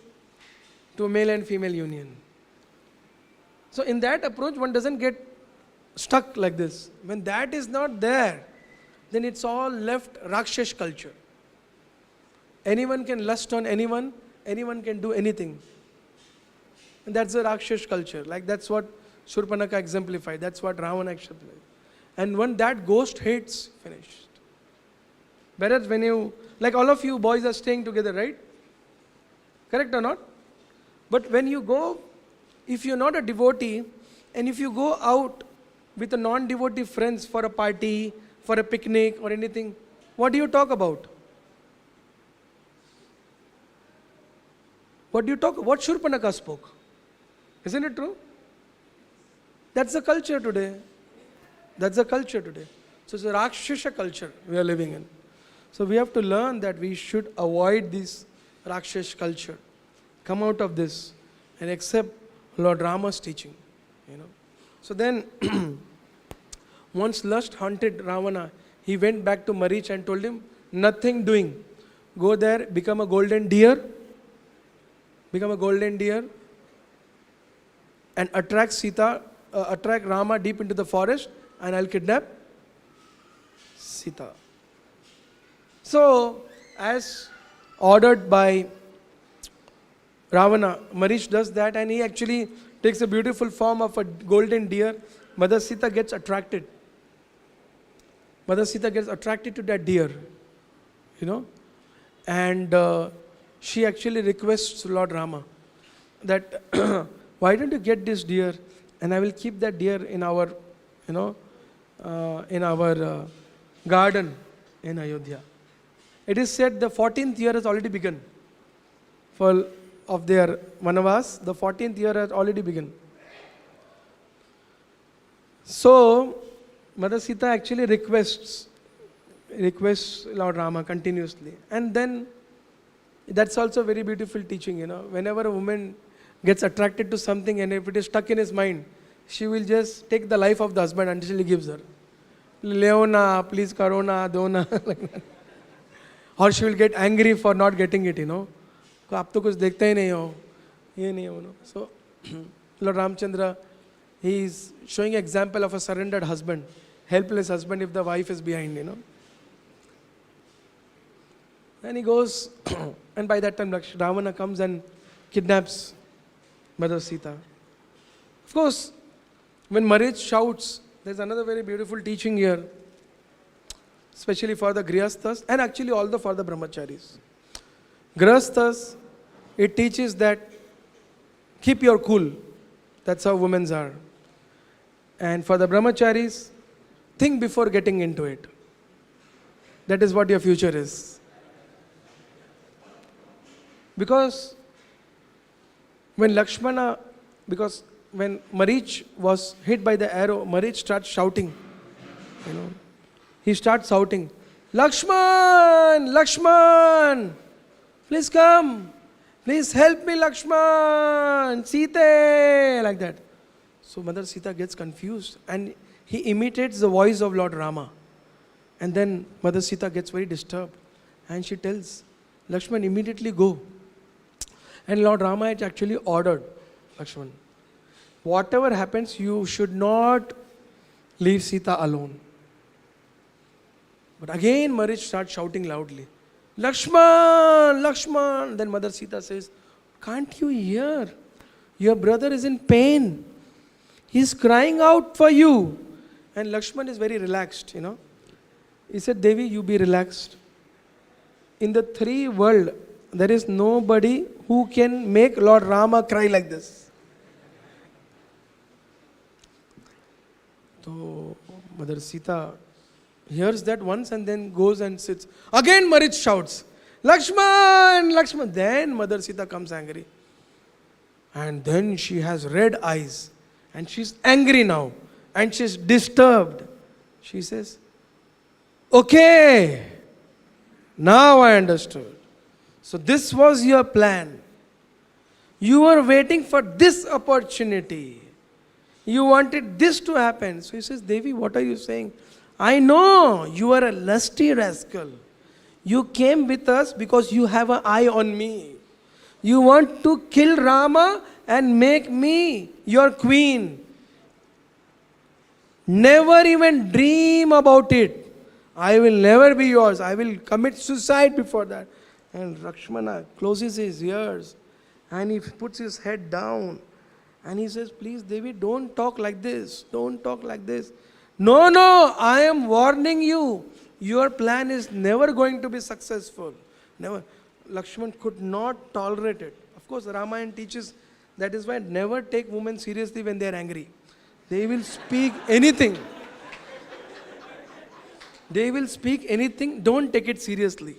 to a male and female union. So in that approach, one doesn't get stuck like this. When that is not there, then it's all left Rakshash culture. Anyone can lust on anyone can do anything. And that's the Rakshash culture. That's what Shurpanaka exemplified. That's what Ravana exemplified. And when that ghost hates, finished. Whereas when all of you boys are staying together, right? Correct or not? But when you go, if you're not a devotee, and if you go out with a non-devotee friends for a party, for a picnic or anything, what do you talk about? What Shurpanaka spoke? Isn't it true? That's the culture today. So it's a Rakshasa culture we are living in. So we have to learn that we should avoid this Rakshasa culture. Come out of this and accept Lord Rama's teaching. So then, once lust haunted Ravana, he went back to Marich and told him, nothing doing. Go there, become a golden deer, and attract Rama deep into the forest, and I'll kidnap Sita. So, as ordered by Ravana, Marish does that, and he actually takes a beautiful form of a golden deer. Mother Sita gets attracted. To that deer, and she actually requests Lord Rama that why don't you get this deer, and I will keep that deer in our, garden in Ayodhya. It is said the 14th year has already begun. for of their Vanavas. The 14th year had already begun. So, Mother Sita actually requests Lord Rama continuously. And then, that's also very beautiful teaching, Whenever a woman gets attracted to something and if it is stuck in his mind, she will just take the life of the husband until he gives her. Leona, please karona, dona, like that. Or she will get angry for not getting it, आप तो कुछ देखते ही नहीं हो, ये नहीं हो, So, Lord Ramchandra, he is showing example of a surrendered husband, helpless husband if the wife is behind, And he goes, and by that time Ravana comes and kidnaps Mother Sita. Of course, when Marich shouts, there's another very beautiful teaching here, especially for the Grihasthas and actually for the Brahmacharis. Grihasthas, it teaches that keep your cool. That's how women are. And for the Brahmacharis, think before getting into it. That is what your future is. Because when Marich was hit by the arrow, Marich starts shouting. He starts shouting, Lakshman, Lakshman, please come. Please help me, Lakshman, Sita, like that. So Mother Sita gets confused and he imitates the voice of Lord Rama. And then Mother Sita gets very disturbed and she tells, Lakshman, immediately go. And Lord Rama had actually ordered, Lakshman, whatever happens, you should not leave Sita alone. But again Marich starts shouting loudly, Lakshman, Lakshman. Then Mother Sita says, can't you hear? Your brother is in pain. He's crying out for you. And Lakshman is very relaxed, He said, Devi, you be relaxed. In the three world, there is nobody who can make Lord Rama cry like this. So Mother Sita hears that once and then goes and sits. Again Marich shouts, Lakshman, Lakshman. Then Mother Sita comes angry. And then she has red eyes. And she's angry now. And she's disturbed. She says, okay, now I understood. So this was your plan. You were waiting for this opportunity. You wanted this to happen. So he says, Devi, what are you saying? I know you are a lusty rascal. You came with us because you have an eye on me. You want to kill Rama and make me your queen. Never even dream about it. I will never be yours. I will commit suicide before that. And Lakshmana closes his ears and he puts his head down and he says, please Devi, don't talk like this. Don't talk like this. No, I am warning you. Your plan is never going to be successful. Never. Lakshman could not tolerate it. Of course, Ramayana teaches that is why never take women seriously when they are angry. They will speak anything. They will speak anything. Don't take it seriously.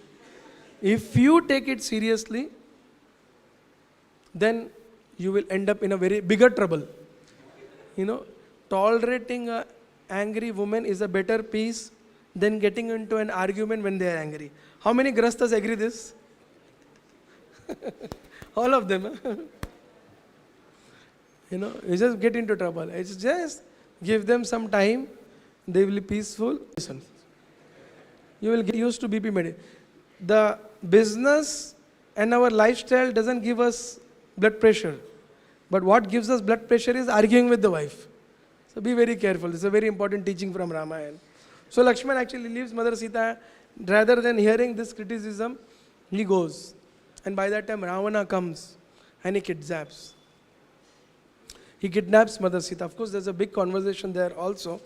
If you take it seriously, then you will end up in a very bigger trouble. Tolerating an angry woman is a better peace than getting into an argument when they are angry. How many Grastas agree this? All of them. You just get into trouble. It's just give them some time. They will be peaceful. Listen. You will get used to BP medicine. The business and our lifestyle doesn't give us blood pressure. But what gives us blood pressure is arguing with the wife. So be very careful. This is a very important teaching from Ramayana. So Lakshman actually leaves Mother Sita. Rather than hearing this criticism, he goes. And by that time Ravana comes and he kidnaps. He kidnaps Mother Sita. Of course, there's a big conversation there also.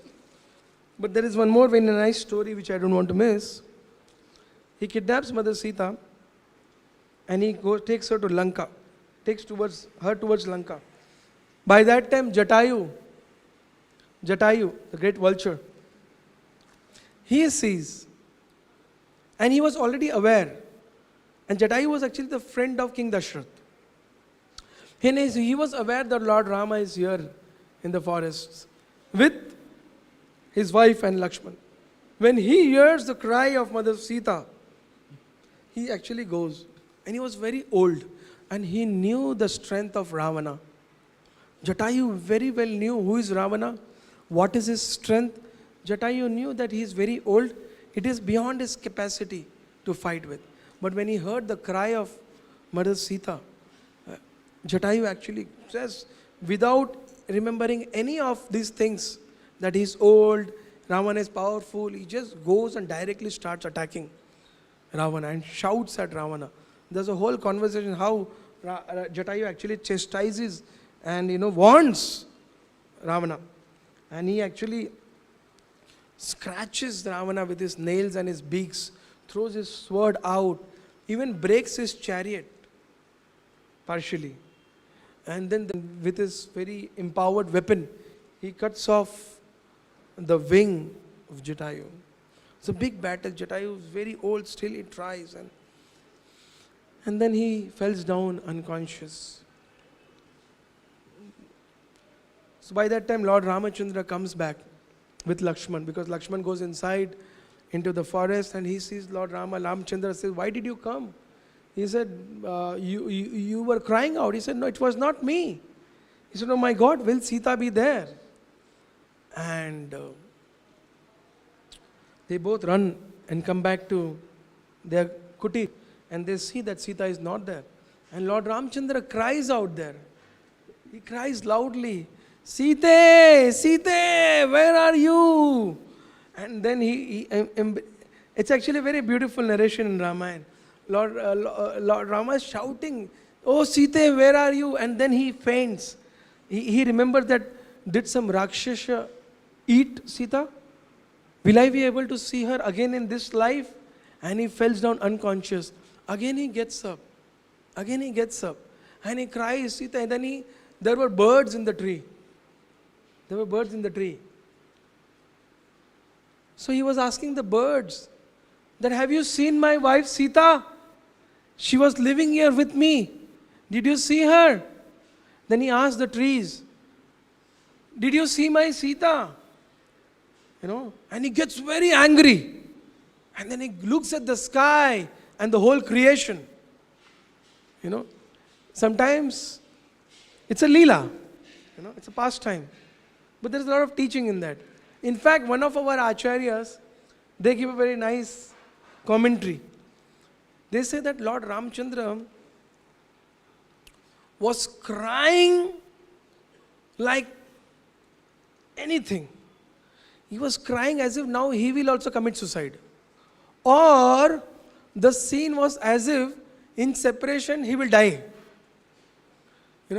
But there is one more very nice story which I don't want to miss. He kidnaps Mother Sita and he takes her to Lanka. Takes her towards Lanka. By that time, Jatayu, the great vulture, he sees. And he was already aware. And Jatayu was actually the friend of King Dashrath. He was aware that Lord Rama is here in the forests with his wife and Lakshman. When he hears the cry of Mother Sita, he actually goes. And he was very old. And he knew the strength of Ravana. Jatayu very well knew who is Ravana, what is his strength. Jatayu knew that he is very old. It is beyond his capacity to fight with. But when he heard the cry of Mother Sita, Jatayu actually says, without remembering any of these things, that he is old, Ravana is powerful, he just goes and directly starts attacking Ravana and shouts at Ravana. There's a whole conversation how Jatayu actually chastises and warns Ravana. And he actually scratches Ravana with his nails and his beaks, throws his sword out, even breaks his chariot partially. And then with his very empowered weapon, he cuts off the wing of Jatayu. It's a big battle. Jatayu is very old, still he tries. And then he falls down unconscious. So by that time, Lord Ramachandra comes back with Lakshman, because Lakshman goes inside into the forest and he sees Lord Ramachandra says, why did you come? He said, you were crying out. He said, no, it was not me. He said, oh my God, will Sita be there? And they both run and come back to their kuti, and they see that Sita is not there. And Lord Ramachandra cries out there. He cries loudly, Sita, Sita, where are you? And then it's actually a very beautiful narration in Ramayana. Lord Rama is shouting, oh Sita, where are you? And then he faints. He remembers that, did some Rakshasa eat Sita? Will I be able to see her again in this life? And he falls down unconscious. Again he gets up. And he cries, Sita. And then there were birds in the tree. So he was asking the birds that, have you seen my wife Sita? She was living here with me. Did you see her? Then he asked the trees, did you see my Sita? And he gets very angry. And then he looks at the sky and the whole creation. Sometimes it's a leela. It's a pastime. But there's a lot of teaching in that. In fact, one of our acharyas, they give a very nice commentary. They say that Lord Ramachandra was crying like anything. He was crying as if now he will also commit suicide. Or the scene was as if in separation he will die.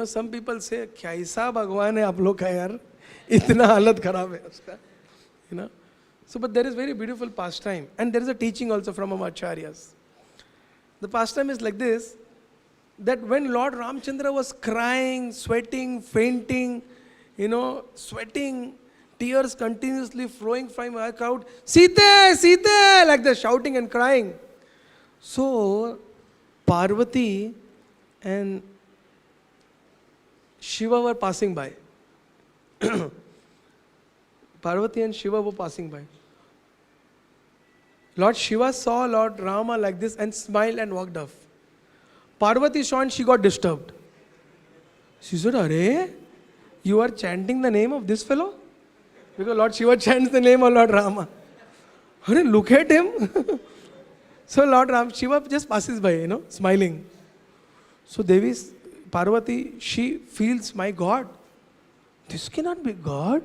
Some people say, "Kaisa Bhagwan hai aap log ka yaar, itna halat kharab hai uska." So, but there is very beautiful pastime, and there is a teaching also from our acharyas. The pastime is like this: that when Lord Ramachandra was crying, sweating, fainting, sweating, tears continuously flowing from our crowd, Sita, Sita, like they're shouting and crying. So, Parvati and Shiva were passing by. Parvati and Shiva were passing by. Lord Shiva saw Lord Rama like this and smiled and walked off. Parvati saw and she got disturbed. She said, Arey, you are chanting the name of this fellow? Because Lord Shiva chants the name of Lord Rama. Arey, look at him. So Lord Shiva just passes by, smiling. So Parvati, she feels, my God, this cannot be God.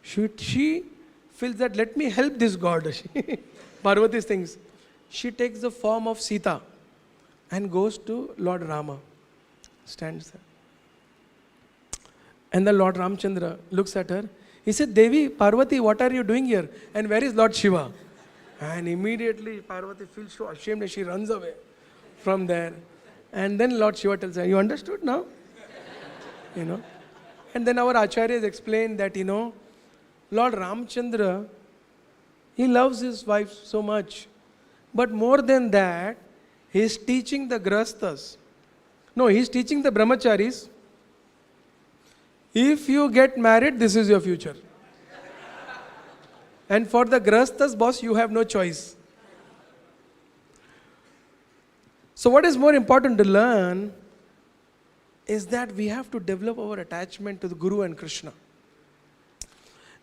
She feels that, let me help this God. Parvati thinks. She takes the form of Sita and goes to Lord Rama. Stands there. And the Lord Ramachandra looks at her. He said, Devi, Parvati, what are you doing here? And where is Lord Shiva? And immediately Parvati feels so ashamed that she runs away from there. And then Lord Shiva tells her, you understood now? And then our acharyas explained that, Lord Ramachandra, he loves his wife so much. But more than that, He is teaching the grasthas. No, he is teaching the brahmacharis. If you get married, this is your future. And for the grasthas, boss, you have no choice. So what is more important to learn is that we have to develop our attachment to the Guru and Krishna.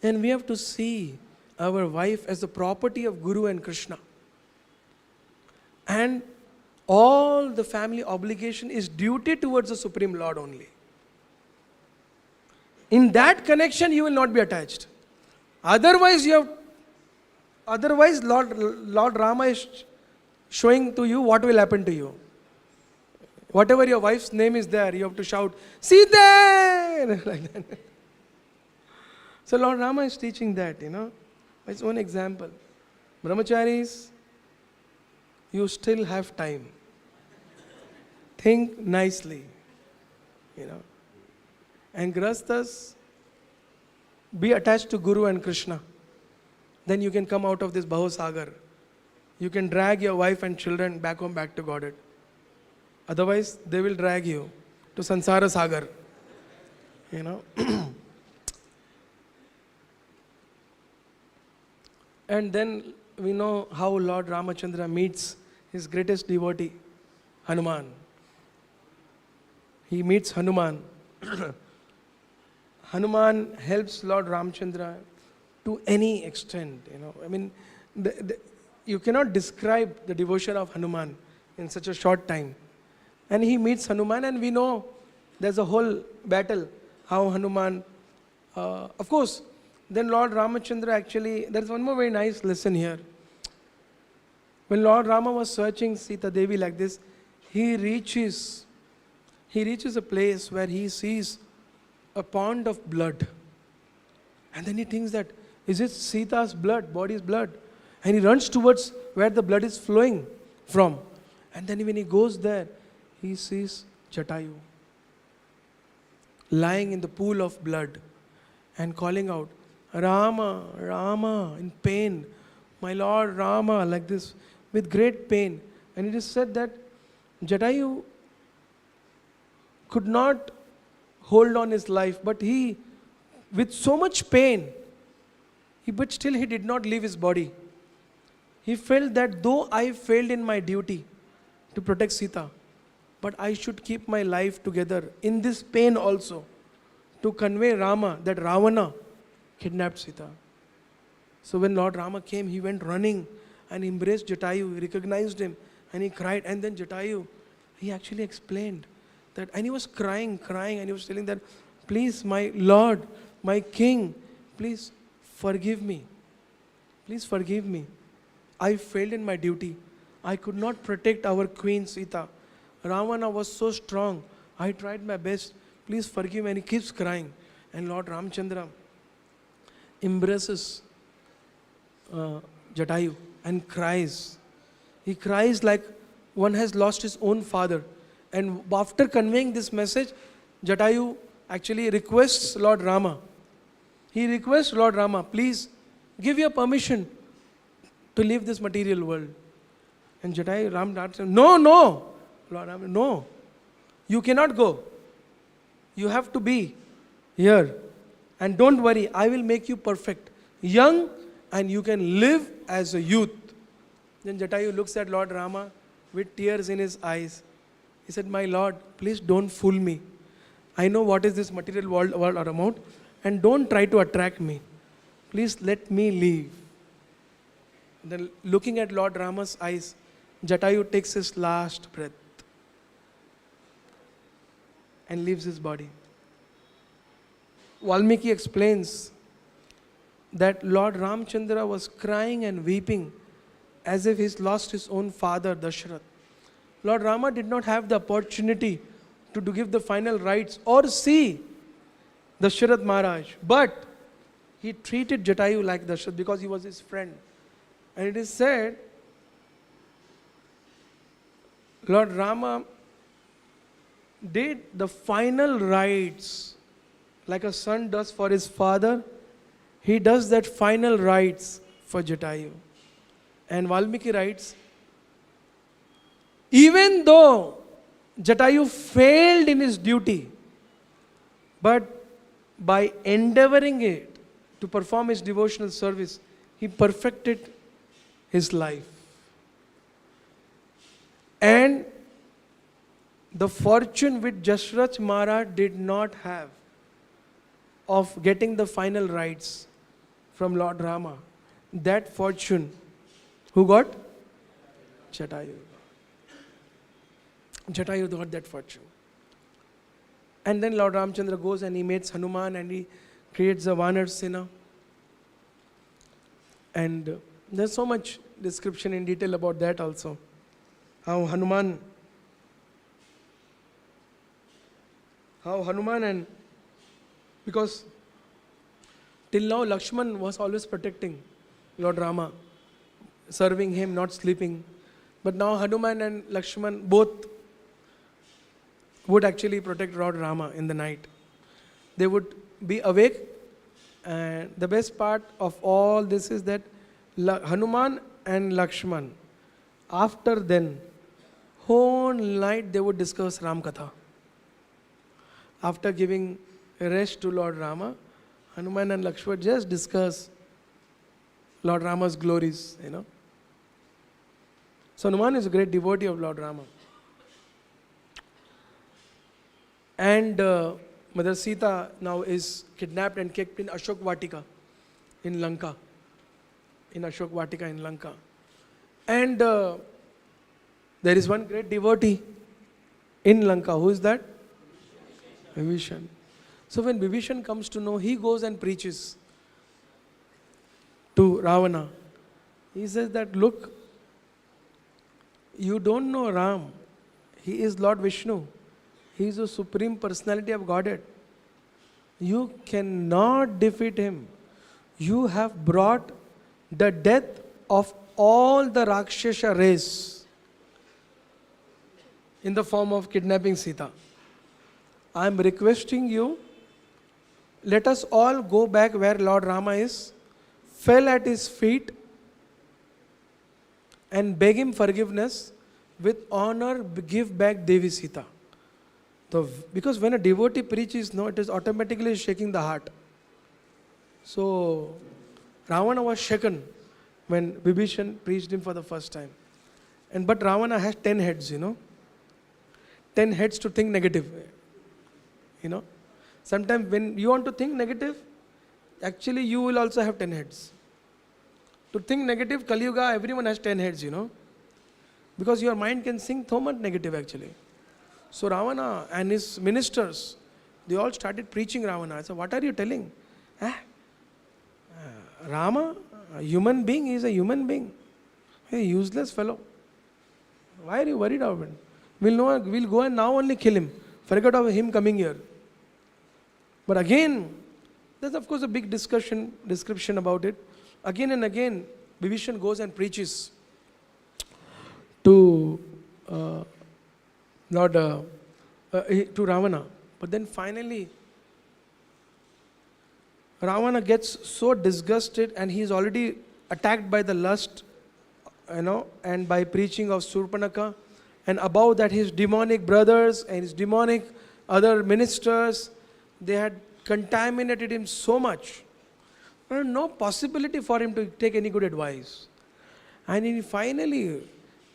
And we have to see our wife as the property of Guru and Krishna. And all the family obligation is duty towards the Supreme Lord only. In that connection, you will not be attached. Otherwise, Lord Rama is showing to you what will happen to you. Whatever your wife's name is there, you have to shout, Sita! Like that. So Lord Rama is teaching that, by his own example. Brahmacharis, you still have time. Think nicely, And grasthas, be attached to Guru and Krishna. Then you can come out of this Bahusagar. You can drag your wife and children back home, back to Godhead. Otherwise, they will drag you to Sansara Sagar. And then we know how Lord Ramachandra meets his greatest devotee, Hanuman. He meets Hanuman. Hanuman helps Lord Ramchandra to any extent. You cannot describe the devotion of Hanuman in such a short time. And he meets Hanuman, and we know there's a whole battle, how Hanuman, of course, then Lord Ramachandra actually, there's one more very nice lesson here. When Lord Rama was searching Sita Devi like this, he reaches a place where he sees a pond of blood. And then he thinks that, is it Sita's blood, body's blood? And he runs towards where the blood is flowing from. And then when he goes there, he sees Jatayu lying in the pool of blood and calling out, Rama, Rama, in pain, my Lord Rama, like this, with great pain. And it is said that Jatayu could not hold on his life, but he, with so much pain, but still he did not leave his body. He felt that though I failed in my duty to protect Sita, but I should keep my life together in this pain also, to convey Rama that Ravana kidnapped Sita. So when Lord Rama came, he went running and embraced Jatayu, he recognized him, and he cried. And then Jatayu, he actually explained that, and he was crying, and he was telling that, please, my Lord, my King, please forgive me. Please forgive me. I failed in my duty. I could not protect our Queen Sita. Ravana was so strong. I tried my best. Please forgive me. And he keeps crying. And Lord Ramchandra embraces Jatayu and cries. He cries like one has lost his own father. And after conveying this message, Jatayu actually requests Lord Rama. He requests Lord Rama, please give your permission to leave this material world. And Jatayu, Ram said, no, Lord Rama, no. You cannot go. You have to be here. And don't worry, I will make you perfect, young, and you can live as a youth. Then Jatayu looks at Lord Rama with tears in his eyes. He said, my Lord, please don't fool me. I know what is this material world all about, and don't try to attract me. Please let me leave. Then looking at Lord Rama's eyes, Jatayu takes his last breath and leaves his body. Valmiki explains that Lord Ramchandra was crying and weeping as if he's lost his own father, Dashrath. Lord Rama did not have the opportunity to give the final rites or see Dashrath Maharaj, but he treated Jatayu like Dashrath because he was his friend. And it is said, Lord Rama did the final rites like a son does for his father. He does that final rites for Jatayu. And Valmiki writes Even though Jatayu failed in his duty, but by endeavoring it to perform his devotional service, he perfected his life. And the fortune which Jashraj Maharaj did not have of getting the final rights from Lord Rama, that fortune, who got? Jatayu. Jatayu got that fortune. And then Lord Ramchandra goes and he meets Hanuman and he creates a Vanar Sena. And there's so much description in detail about that also. How Hanuman and, because till now Lakshman was always protecting Lord Rama, serving him, not sleeping. But now Hanuman and Lakshman both would actually protect Lord Rama in the night. They would be awake, and the best part of all this is that Hanuman and Lakshman, after then, whole night they would discuss Ram Katha. After giving rest to Lord Rama, Hanuman and Lakshman just discuss Lord Rama's glories, So Hanuman is a great devotee of Lord Rama. And Mother Sita now is kidnapped and kept in Ashok Vatika in Lanka. And there is one great devotee in Lanka. Who is that? Vibhishan. So when Vibhishan comes to know, he goes and preaches to Ravana. He says that, look, you don't know Ram. He is Lord Vishnu. He is the Supreme Personality of Godhead. You cannot defeat him. You have brought the death of all the Rakshasa race in the form of kidnapping Sita. I am requesting you, let us all go back where Lord Rama is, fell at his feet and beg him forgiveness. With honor, give back Devi Sita. Because when a devotee preaches, it is automatically shaking the heart. So Ravana was shaken when Vibhishan preached him for the first time. But Ravana has 10 heads, 10 heads to think negative. Sometimes when you want to think negative, actually you will also have 10 heads. To think negative, Kali Yuga, everyone has 10 heads, Because your mind can think so much negative actually. So Ravana and his ministers, they all started preaching Ravana. I said, what are you telling? Rama, a human being, is a human being. Hey, useless fellow. Why are you worried about it? We'll go and now only kill him. Forget of him coming here. But again, there's of course a big description about it. Again and again, Vibhishan goes and preaches to to Ravana. But then finally, Ravana gets so disgusted and he is already attacked by the lust, and by preaching of Surpanaka. And above that, his demonic brothers and his demonic other ministers, they had contaminated him so much. There was no possibility for him to take any good advice. And he finally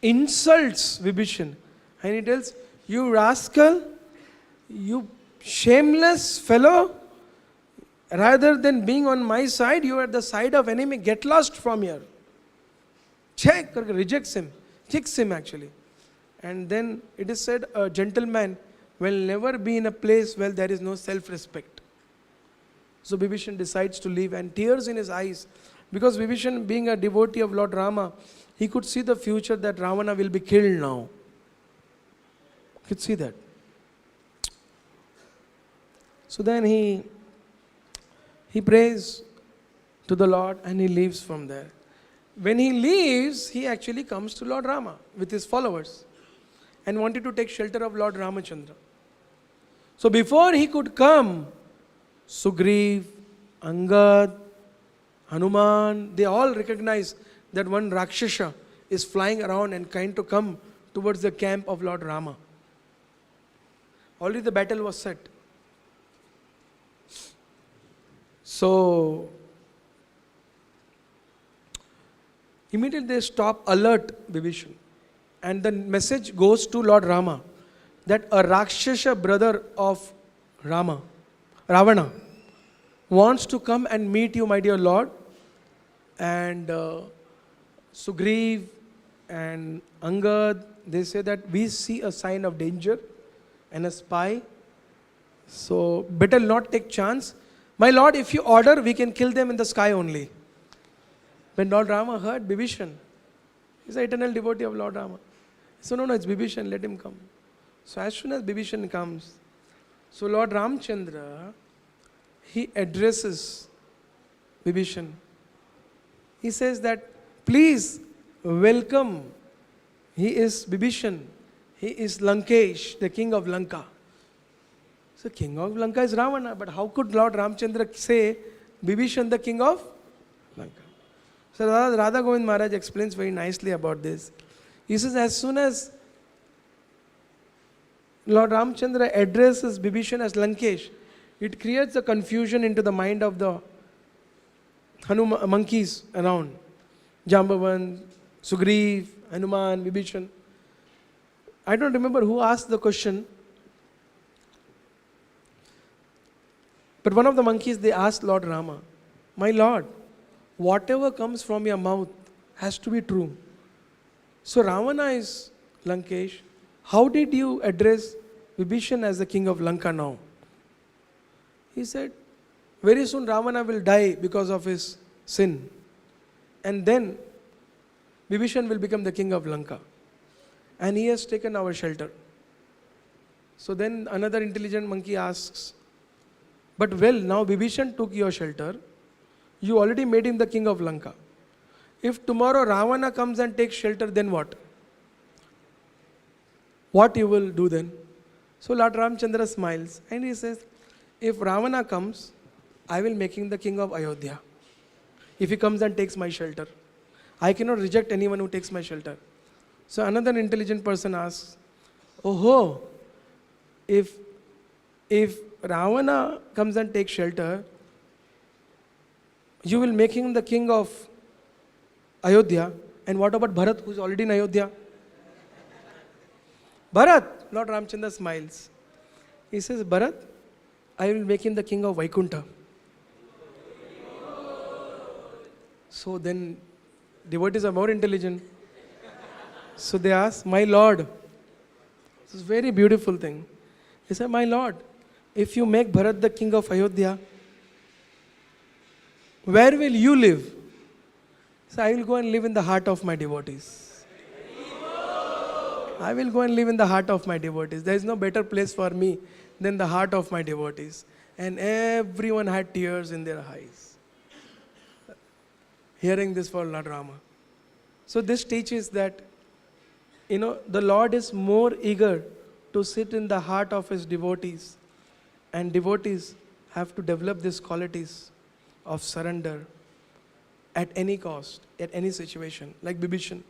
insults Vibhishan. And he tells, you rascal, you shameless fellow, rather than being on my side, you are at the side of enemy. Get lost from here. Rejects him, kicks him actually. And then it is said, a gentleman will never be in a place where there is no self-respect. So Vibhishan decides to leave, and tears in his eyes, because Vibhishan, being a devotee of Lord Rama, he could see the future that Ravana will be killed now. He could see that. So then he prays to the Lord and he leaves from there. When he leaves, he actually comes to Lord Rama with his followers and wanted to take shelter of Lord Ramachandra. So before he could come, Sugriv, Angad, Hanuman, they all recognize that one Rakshasa is flying around and trying to come towards the camp of Lord Rama. Already the battle was set. So, immediately they stop, alert Vibhishan. And the message goes to Lord Rama that a Rakshasa brother of Ravana, wants to come and meet you, my dear Lord. And Sugriv and Angad, they say that we see a sign of danger and a spy. So better not take chance. My Lord, if you order, we can kill them in the sky only. When Lord Rama heard Vibhishan, he's an eternal devotee of Lord Rama. So no, it's Vibhishan, let him come. So as soon as Vibhishan comes, so Lord Ramchandra, he addresses Vibhishan. He says that, please welcome. He is Vibhishan. He is Lankesh, the king of Lanka. So king of Lanka is Ravana, but how could Lord Ramchandra say Vibhishan the king of Lanka? So Radha Govind Maharaj explains very nicely about this. He says as soon as Lord Ramchandra addresses Vibhishan as Lankesh, it creates a confusion into the mind of the monkeys around. Jambavan, Sugriv, Hanuman, Vibhishan. I don't remember who asked the question. But one of the monkeys, they asked Lord Rama, my Lord, whatever comes from your mouth has to be true. So Ravana is Lankesh. How did you address Vibhishan as the king of Lanka now? He said, very soon Ravana will die because of his sin. And then Vibhishan will become the king of Lanka. And he has taken our shelter. So then another intelligent monkey asks, but well, now Vibhishan took your shelter. You already made him the king of Lanka. If tomorrow Ravana comes and takes shelter, then what? What you will do then? So Lord Ramchandra smiles and he says, if Ravana comes, I will make him the king of Ayodhya. If he comes and takes my shelter. I cannot reject anyone who takes my shelter. So another intelligent person asks, oh, if Ravana comes and takes shelter, you will make him the king of Ayodhya. And what about Bharat, who is already in Ayodhya? Bharat, Lord Ramchandra smiles. He says, Bharat, I will make him the king of Vaikuntha. So then devotees are more intelligent. So they ask, my Lord, this is a very beautiful thing. He said, my Lord, if you make Bharat the king of Ayodhya, where will you live? So I will go and live in the heart of my devotees. I will go and live in the heart of my devotees. There is no better place for me than the heart of my devotees. And everyone had tears in their eyes, hearing this for Lord Rama. So this teaches that, the Lord is more eager to sit in the heart of his devotees. And devotees have to develop these qualities of surrender at any cost, at any situation. Like Vibhishan.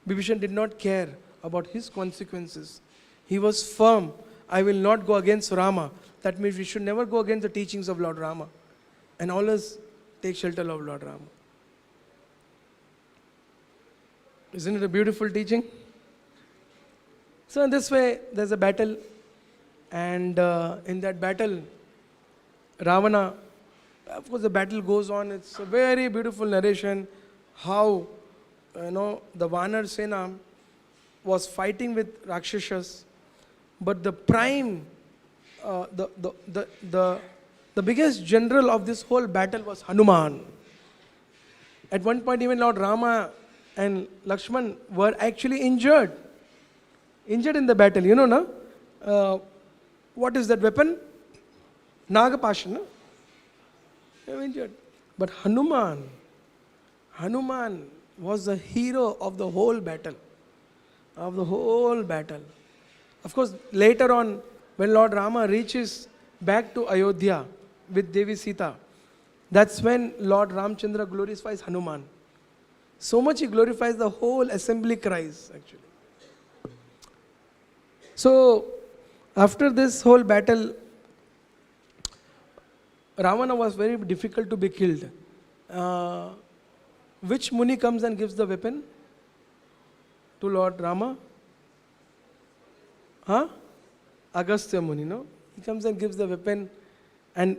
Vibhishan did not care about his consequences. He was firm. I will not go against Rama. That means we should never go against the teachings of Lord Rama. And always take shelter of Lord Rama. Isn't it a beautiful teaching? So in this way, there's a battle. And in that battle, Ravana, of course the battle goes on. It's a very beautiful narration how, the Vanar Sena was fighting with Rakshasas. But the prime, the biggest general of this whole battle was Hanuman. At one point even Lord Rama and Lakshman were actually injured. Injured in the battle, no? What is that weapon? Nagapasha, no? They were injured. But Hanuman was the hero of the whole battle. Of the whole battle. Of course, later on, when Lord Rama reaches back to Ayodhya with Devi Sita, that's when Lord Ramchandra glorifies Hanuman. So much he glorifies, the whole assembly cries, actually. So, after this whole battle, Ravana was very difficult to be killed. Uh, which Muni comes and gives the weapon to Lord Rama? Huh? Agastya Muni, no? He comes and gives the weapon and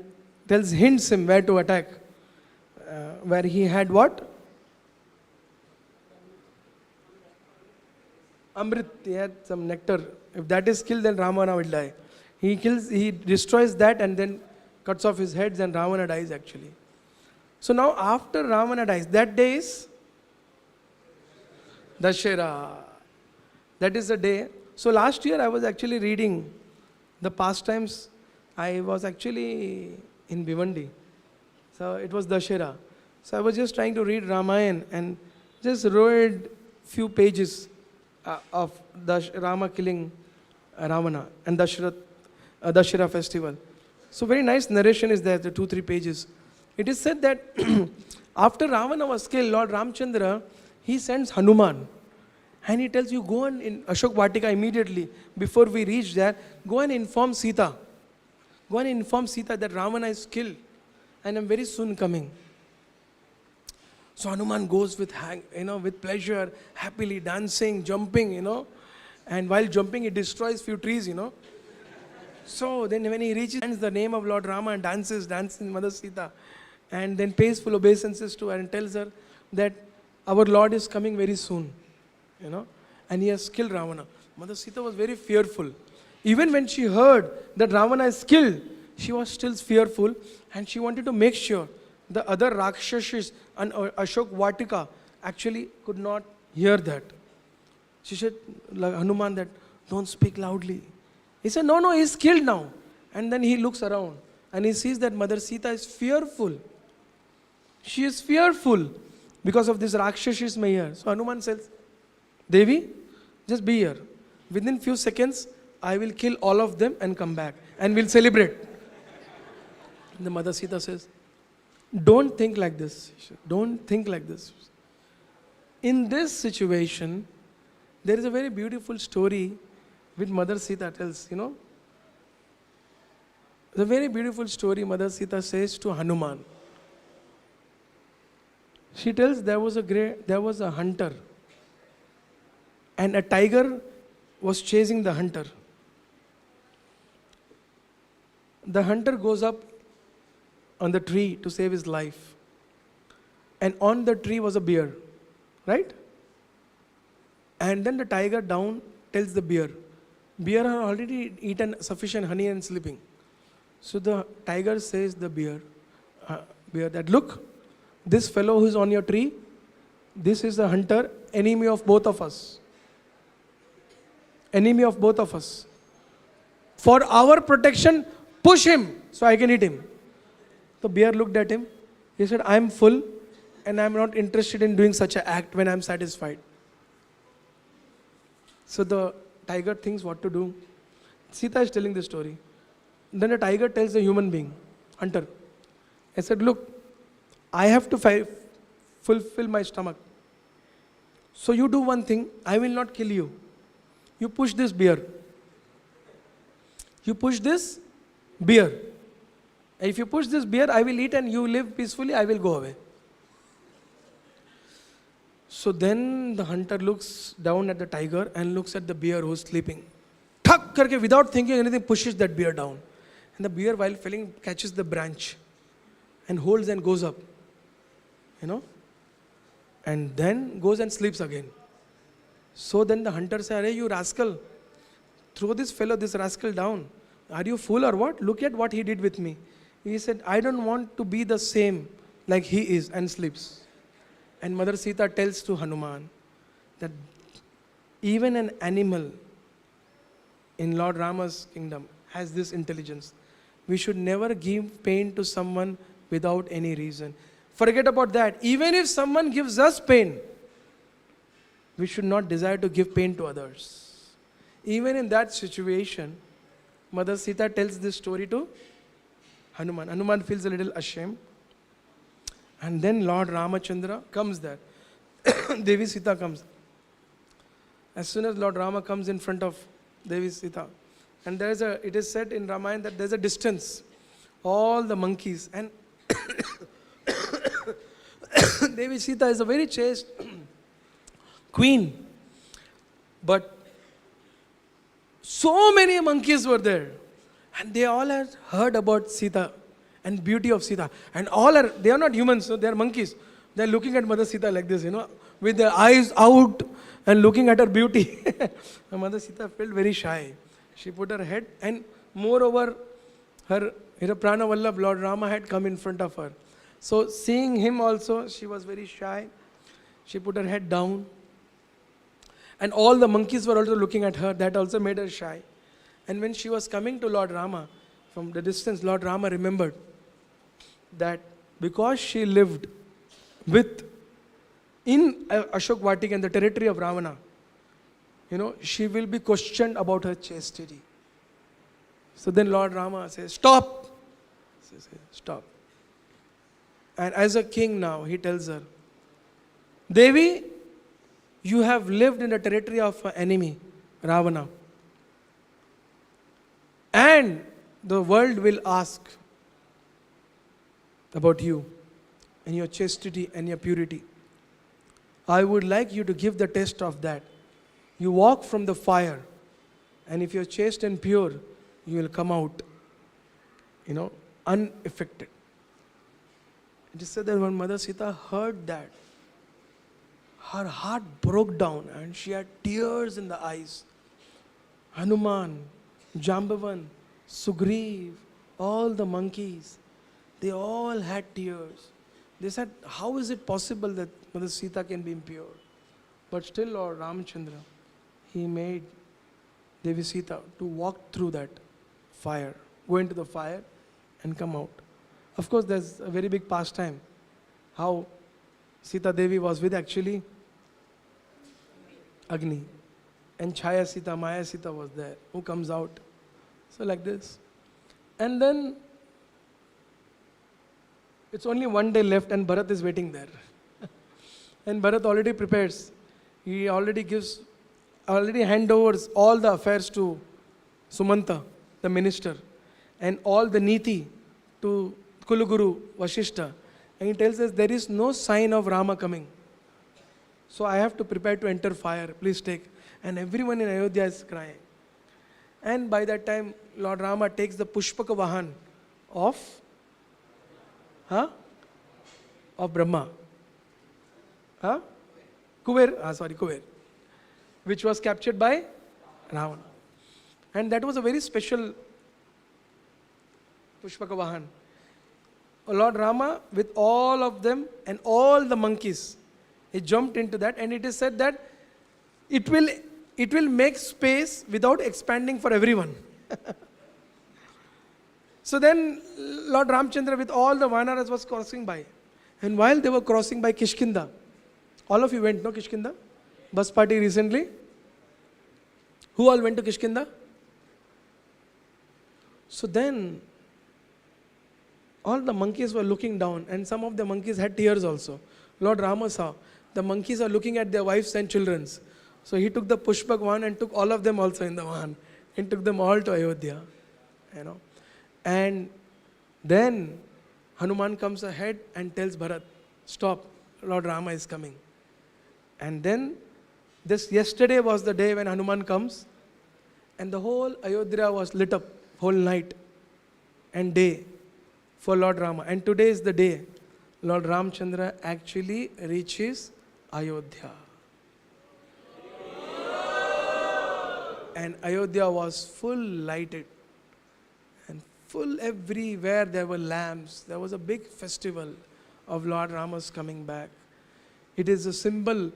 hints him where to attack. Where he had what? Amrit, he had some nectar. If that is killed, then Ravana will die. He destroys that and then cuts off his heads and Ravana dies actually. So now after Ravana dies, that day is Dashera. That is the day. So last year I was actually reading the pastimes. I was actually in Bhiwandi. So it was Dashera. So I was just trying to read Ramayana and just read few pages of Rama killing Ravana and Dashera festival. So very nice narration is there, the 2-3 pages. It is said that after Ravana was killed, Lord Ramchandra, he sends Hanuman. And he tells you, go and in Ashok Vatika immediately, before we reach there, go and inform Sita. Go and inform Sita that Ravana is killed and I'm very soon coming. So Hanuman goes with with pleasure, happily dancing, jumping, and while jumping he destroys few trees, So then when he reaches the name of Lord Rama and dances Mother Sita, and then pays full obeisances to her and tells her that our Lord is coming very soon, and he has killed Ravana. Mother Sita was very fearful. Even when she heard that Ravana is killed, she was still fearful and she wanted to make sure the other Rakshashis and Ashok Vatika actually could not hear that. She said, like Hanuman, that don't speak loudly. He said, no, he's killed now. And then he looks around and he sees that Mother Sita is fearful. She is fearful because of this Rakshashis may hear. So Hanuman says, Devi, just be here. Within few seconds, I will kill all of them and come back and we'll celebrate. The Mother Sita says, don't think like this. Don't think like this. In this situation, there is a very beautiful story which Mother Sita tells, The very beautiful story Mother Sita says to Hanuman. She tells there was a hunter and a tiger was chasing the hunter. The hunter goes up on the tree to save his life. And on the tree was a bear, right? And then the tiger down tells the bear had already eaten sufficient honey and sleeping. So the tiger says the bear that, look, this fellow who is on your tree, this is the hunter, enemy of both of us. Enemy of both of us. For our protection, push him so I can eat him. The bear looked at him. He said, I am full and I am not interested in doing such an act when I am satisfied. So the tiger thinks what to do. Sita is telling the story. Then the tiger tells the human being, hunter, I said, look, I have to fulfill my stomach. So you do one thing, I will not kill you. You push this bear. You push this bear. If you push this bear, I will eat and you live peacefully, I will go away. So then the hunter looks down at the tiger and looks at the bear who is sleeping. Thak karke, without thinking anything, pushes that bear down. And the bear, while falling, catches the branch and holds and goes up. And then goes and sleeps again. So then the hunter said, hey, you rascal, throw this rascal down. Are you fool or what? Look at what he did with me. He said, I don't want to be the same like he is, and sleeps. And Mother Sita tells to Hanuman that even an animal in Lord Rama's kingdom has this intelligence. We should never give pain to someone without any reason. Forget about that. Even if someone gives us pain, we should not desire to give pain to others. Even in that situation, Mother Sita tells this story to Hanuman. Hanuman feels a little ashamed. And then Lord Ramachandra comes there. Devi Sita comes. As soon as Lord Rama comes in front of Devi Sita. And it is said in Ramayana that there's a distance. All the monkeys. And Devi Sita is a very chaste queen. But so many monkeys were there. And they all had heard about Sita and beauty of Sita. And they are not humans, so they are monkeys. They are looking at Mother Sita like this, with their eyes out and looking at her beauty. And Mother Sita felt very shy. She put her head, and moreover, her Prana Vallabh, Lord Rama, had come in front of her. So seeing him also, she was very shy. She put her head down. And all the monkeys were also looking at her. That also made her shy. And when she was coming to Lord Rama, from the distance, Lord Rama remembered that because she lived in Ashok Vatika in the territory of Ravana, she will be questioned about her chastity. So then Lord Rama says, stop. She says, stop. And as a king now, he tells her, Devi, you have lived in the territory of an enemy, Ravana. And the world will ask about you and your chastity and your purity. I would like you to give the test of that. You walk from the fire, and if you're chaste and pure, you will come out, unaffected. It is said that when Mother Sita heard that, her heart broke down and she had tears in the eyes. Hanuman, Jambavan, Sugriv, all the monkeys, they all had tears. They said, how is it possible that Mother Sita can be impure? But still Lord Ramachandra, he made Devi Sita to walk through that fire, go into the fire and come out. Of course, there's a very big pastime, how Sita Devi was with actually Agni. And Chaya Sita, Maya Sita was there, who comes out. So like this. And then, it's only one day left and Bharat is waiting there. And Bharat already prepares. He already handovers all the affairs to Sumanta, the minister, and all the niti to Kuluguru, Vashishta. And he tells us, there is no sign of Rama coming. So I have to prepare to enter fire, please take. And everyone in Ayodhya is crying. And by that time, Lord Rama takes the Pushpaka Vahan of Brahma. Kuber, which was captured by Ravana. And that was a very special Pushpaka Vahan. Lord Rama, with all of them and all the monkeys, he jumped into that, and it is said that it will make space without expanding for everyone. So then Lord Ramchandra with all the Vanaras was crossing by. And while they were crossing by Kishkinda, all of you went, no, Kishkinda? Bus party recently? Who all went to Kishkinda? So then, all the monkeys were looking down, and some of the monkeys had tears also. Lord Rama saw, the monkeys are looking at their wives and children's. So he took the Pushpak Vahan and took all of them also in the Vahan, and took them all to Ayodhya. And then Hanuman comes ahead and tells Bharat, stop, Lord Rama is coming. And then, yesterday was the day when Hanuman comes, and the whole Ayodhya was lit up, whole night and day for Lord Rama. And today is the day Lord Ramchandra actually reaches Ayodhya. And Ayodhya was full lighted. And full everywhere there were lamps. There was a big festival of Lord Rama's coming back. It is a symbol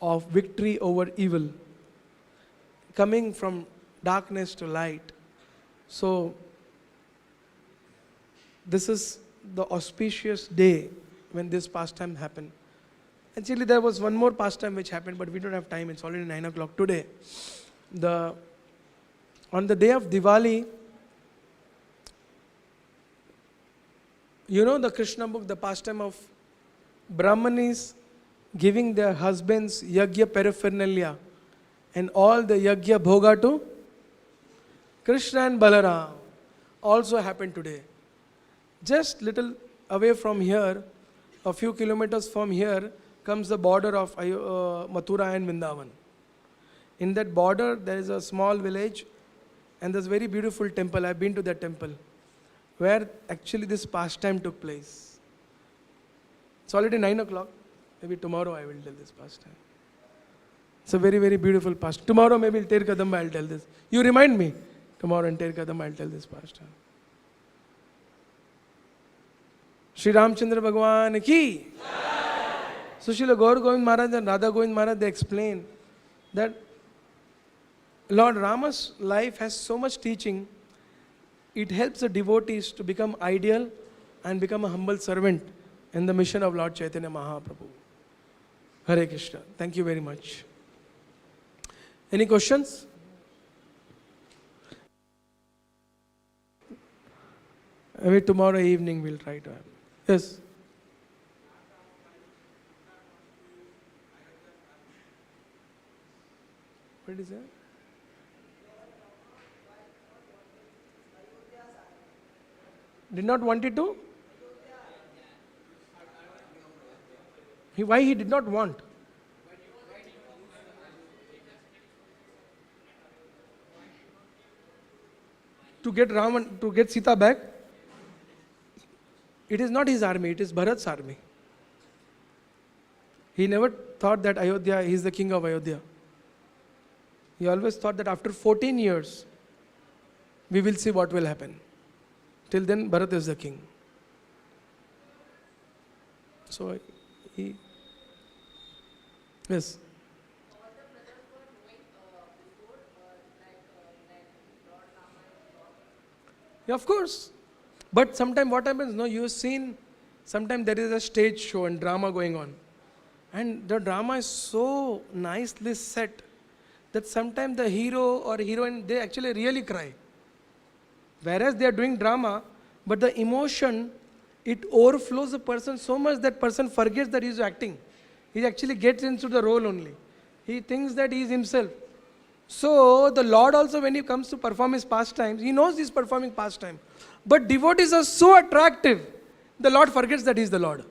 of victory over evil, coming from darkness to light. So, this is the auspicious day when this pastime happened. Actually, there was one more pastime which happened, but we don't have time. It's already 9 o'clock today. On the day of Diwali, the Krishna book, the pastime of Brahmanis giving their husbands yajna paraphernalia and all the yajna bhoga to Krishna and Balaram also happened today. Just little away from here, a few kilometers from here, comes the border of Mathura and Vrindavan. In that border, there is a small village, and there's a very beautiful temple. I've been to that temple, where actually this pastime took place. It's already 9 o'clock. Maybe tomorrow I will tell this pastime. It's a very, very beautiful pastime. Tomorrow maybe in Ter Kadamba I'll tell this. You remind me. Tomorrow in Ter Kadamba I'll tell this pastime. Shri Ramchandra Bhagwan ki. So Srila Gaur Govind Maharaj and Radha Govind Maharaj, they explain that Lord Rama's life has so much teaching. It helps the devotees to become ideal and become a humble servant in the mission of Lord Chaitanya Mahaprabhu. Hare Krishna. Thank you very much. Any questions? Maybe tomorrow evening we'll try to have. Yes. What is that? Did not want it to? Why he did not want? To get Raman, to get Sita back? It is not his army, it is Bharat's army. He never thought that Ayodhya, he is the king of Ayodhya. He always thought that after 14 years, we will see what will happen. Till then, Bharat is the king. So, he... Yes? All the brothers were knowing before, like Lord Rama and Lord. Yeah, of course. But sometimes what happens, no, you've seen, sometimes there is a stage show and drama going on. And the drama is so nicely set that sometimes the hero or heroine, they actually really cry. Whereas they are doing drama, but the emotion, it overflows the person so much that person forgets that he is acting. He actually gets into the role only. He thinks that he is himself. So the Lord also, when he comes to perform his pastimes, he knows he is performing pastime. But devotees are so attractive, the Lord forgets that he is the Lord.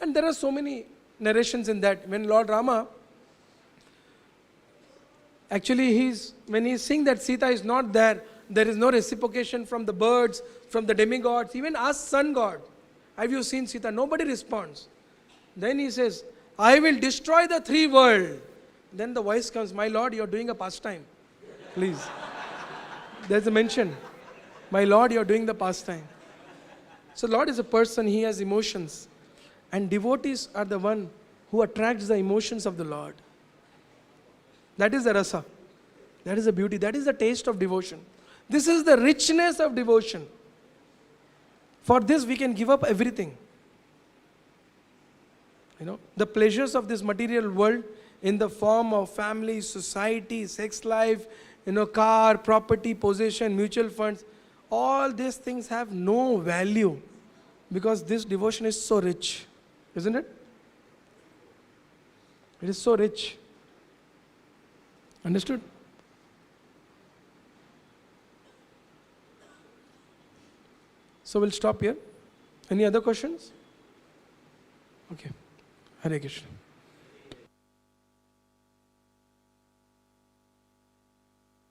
And there are so many narrations in that. When Lord Rama, actually when he's seeing that Sita is not there, there is no reciprocation from the birds, from the demigods, even ask sun god, have you seen Sita? Nobody responds. Then he says, I will destroy the 3 worlds. Then the voice comes, my Lord, you are doing a pastime. Please. There's a mention. My Lord, you are doing the pastime. So Lord is a person, he has emotions. And devotees are the one who attracts the emotions of the Lord. That is the rasa. That is the beauty. That is the taste of devotion. This is the richness of devotion. For this we can give up everything. The pleasures of this material world in the form of family, society, sex life, car, property, possession, mutual funds, all these things have no value because this devotion is so rich, isn't it? It is so rich. Understood? So we'll stop here. Any other questions? Okay. Hare Krishna.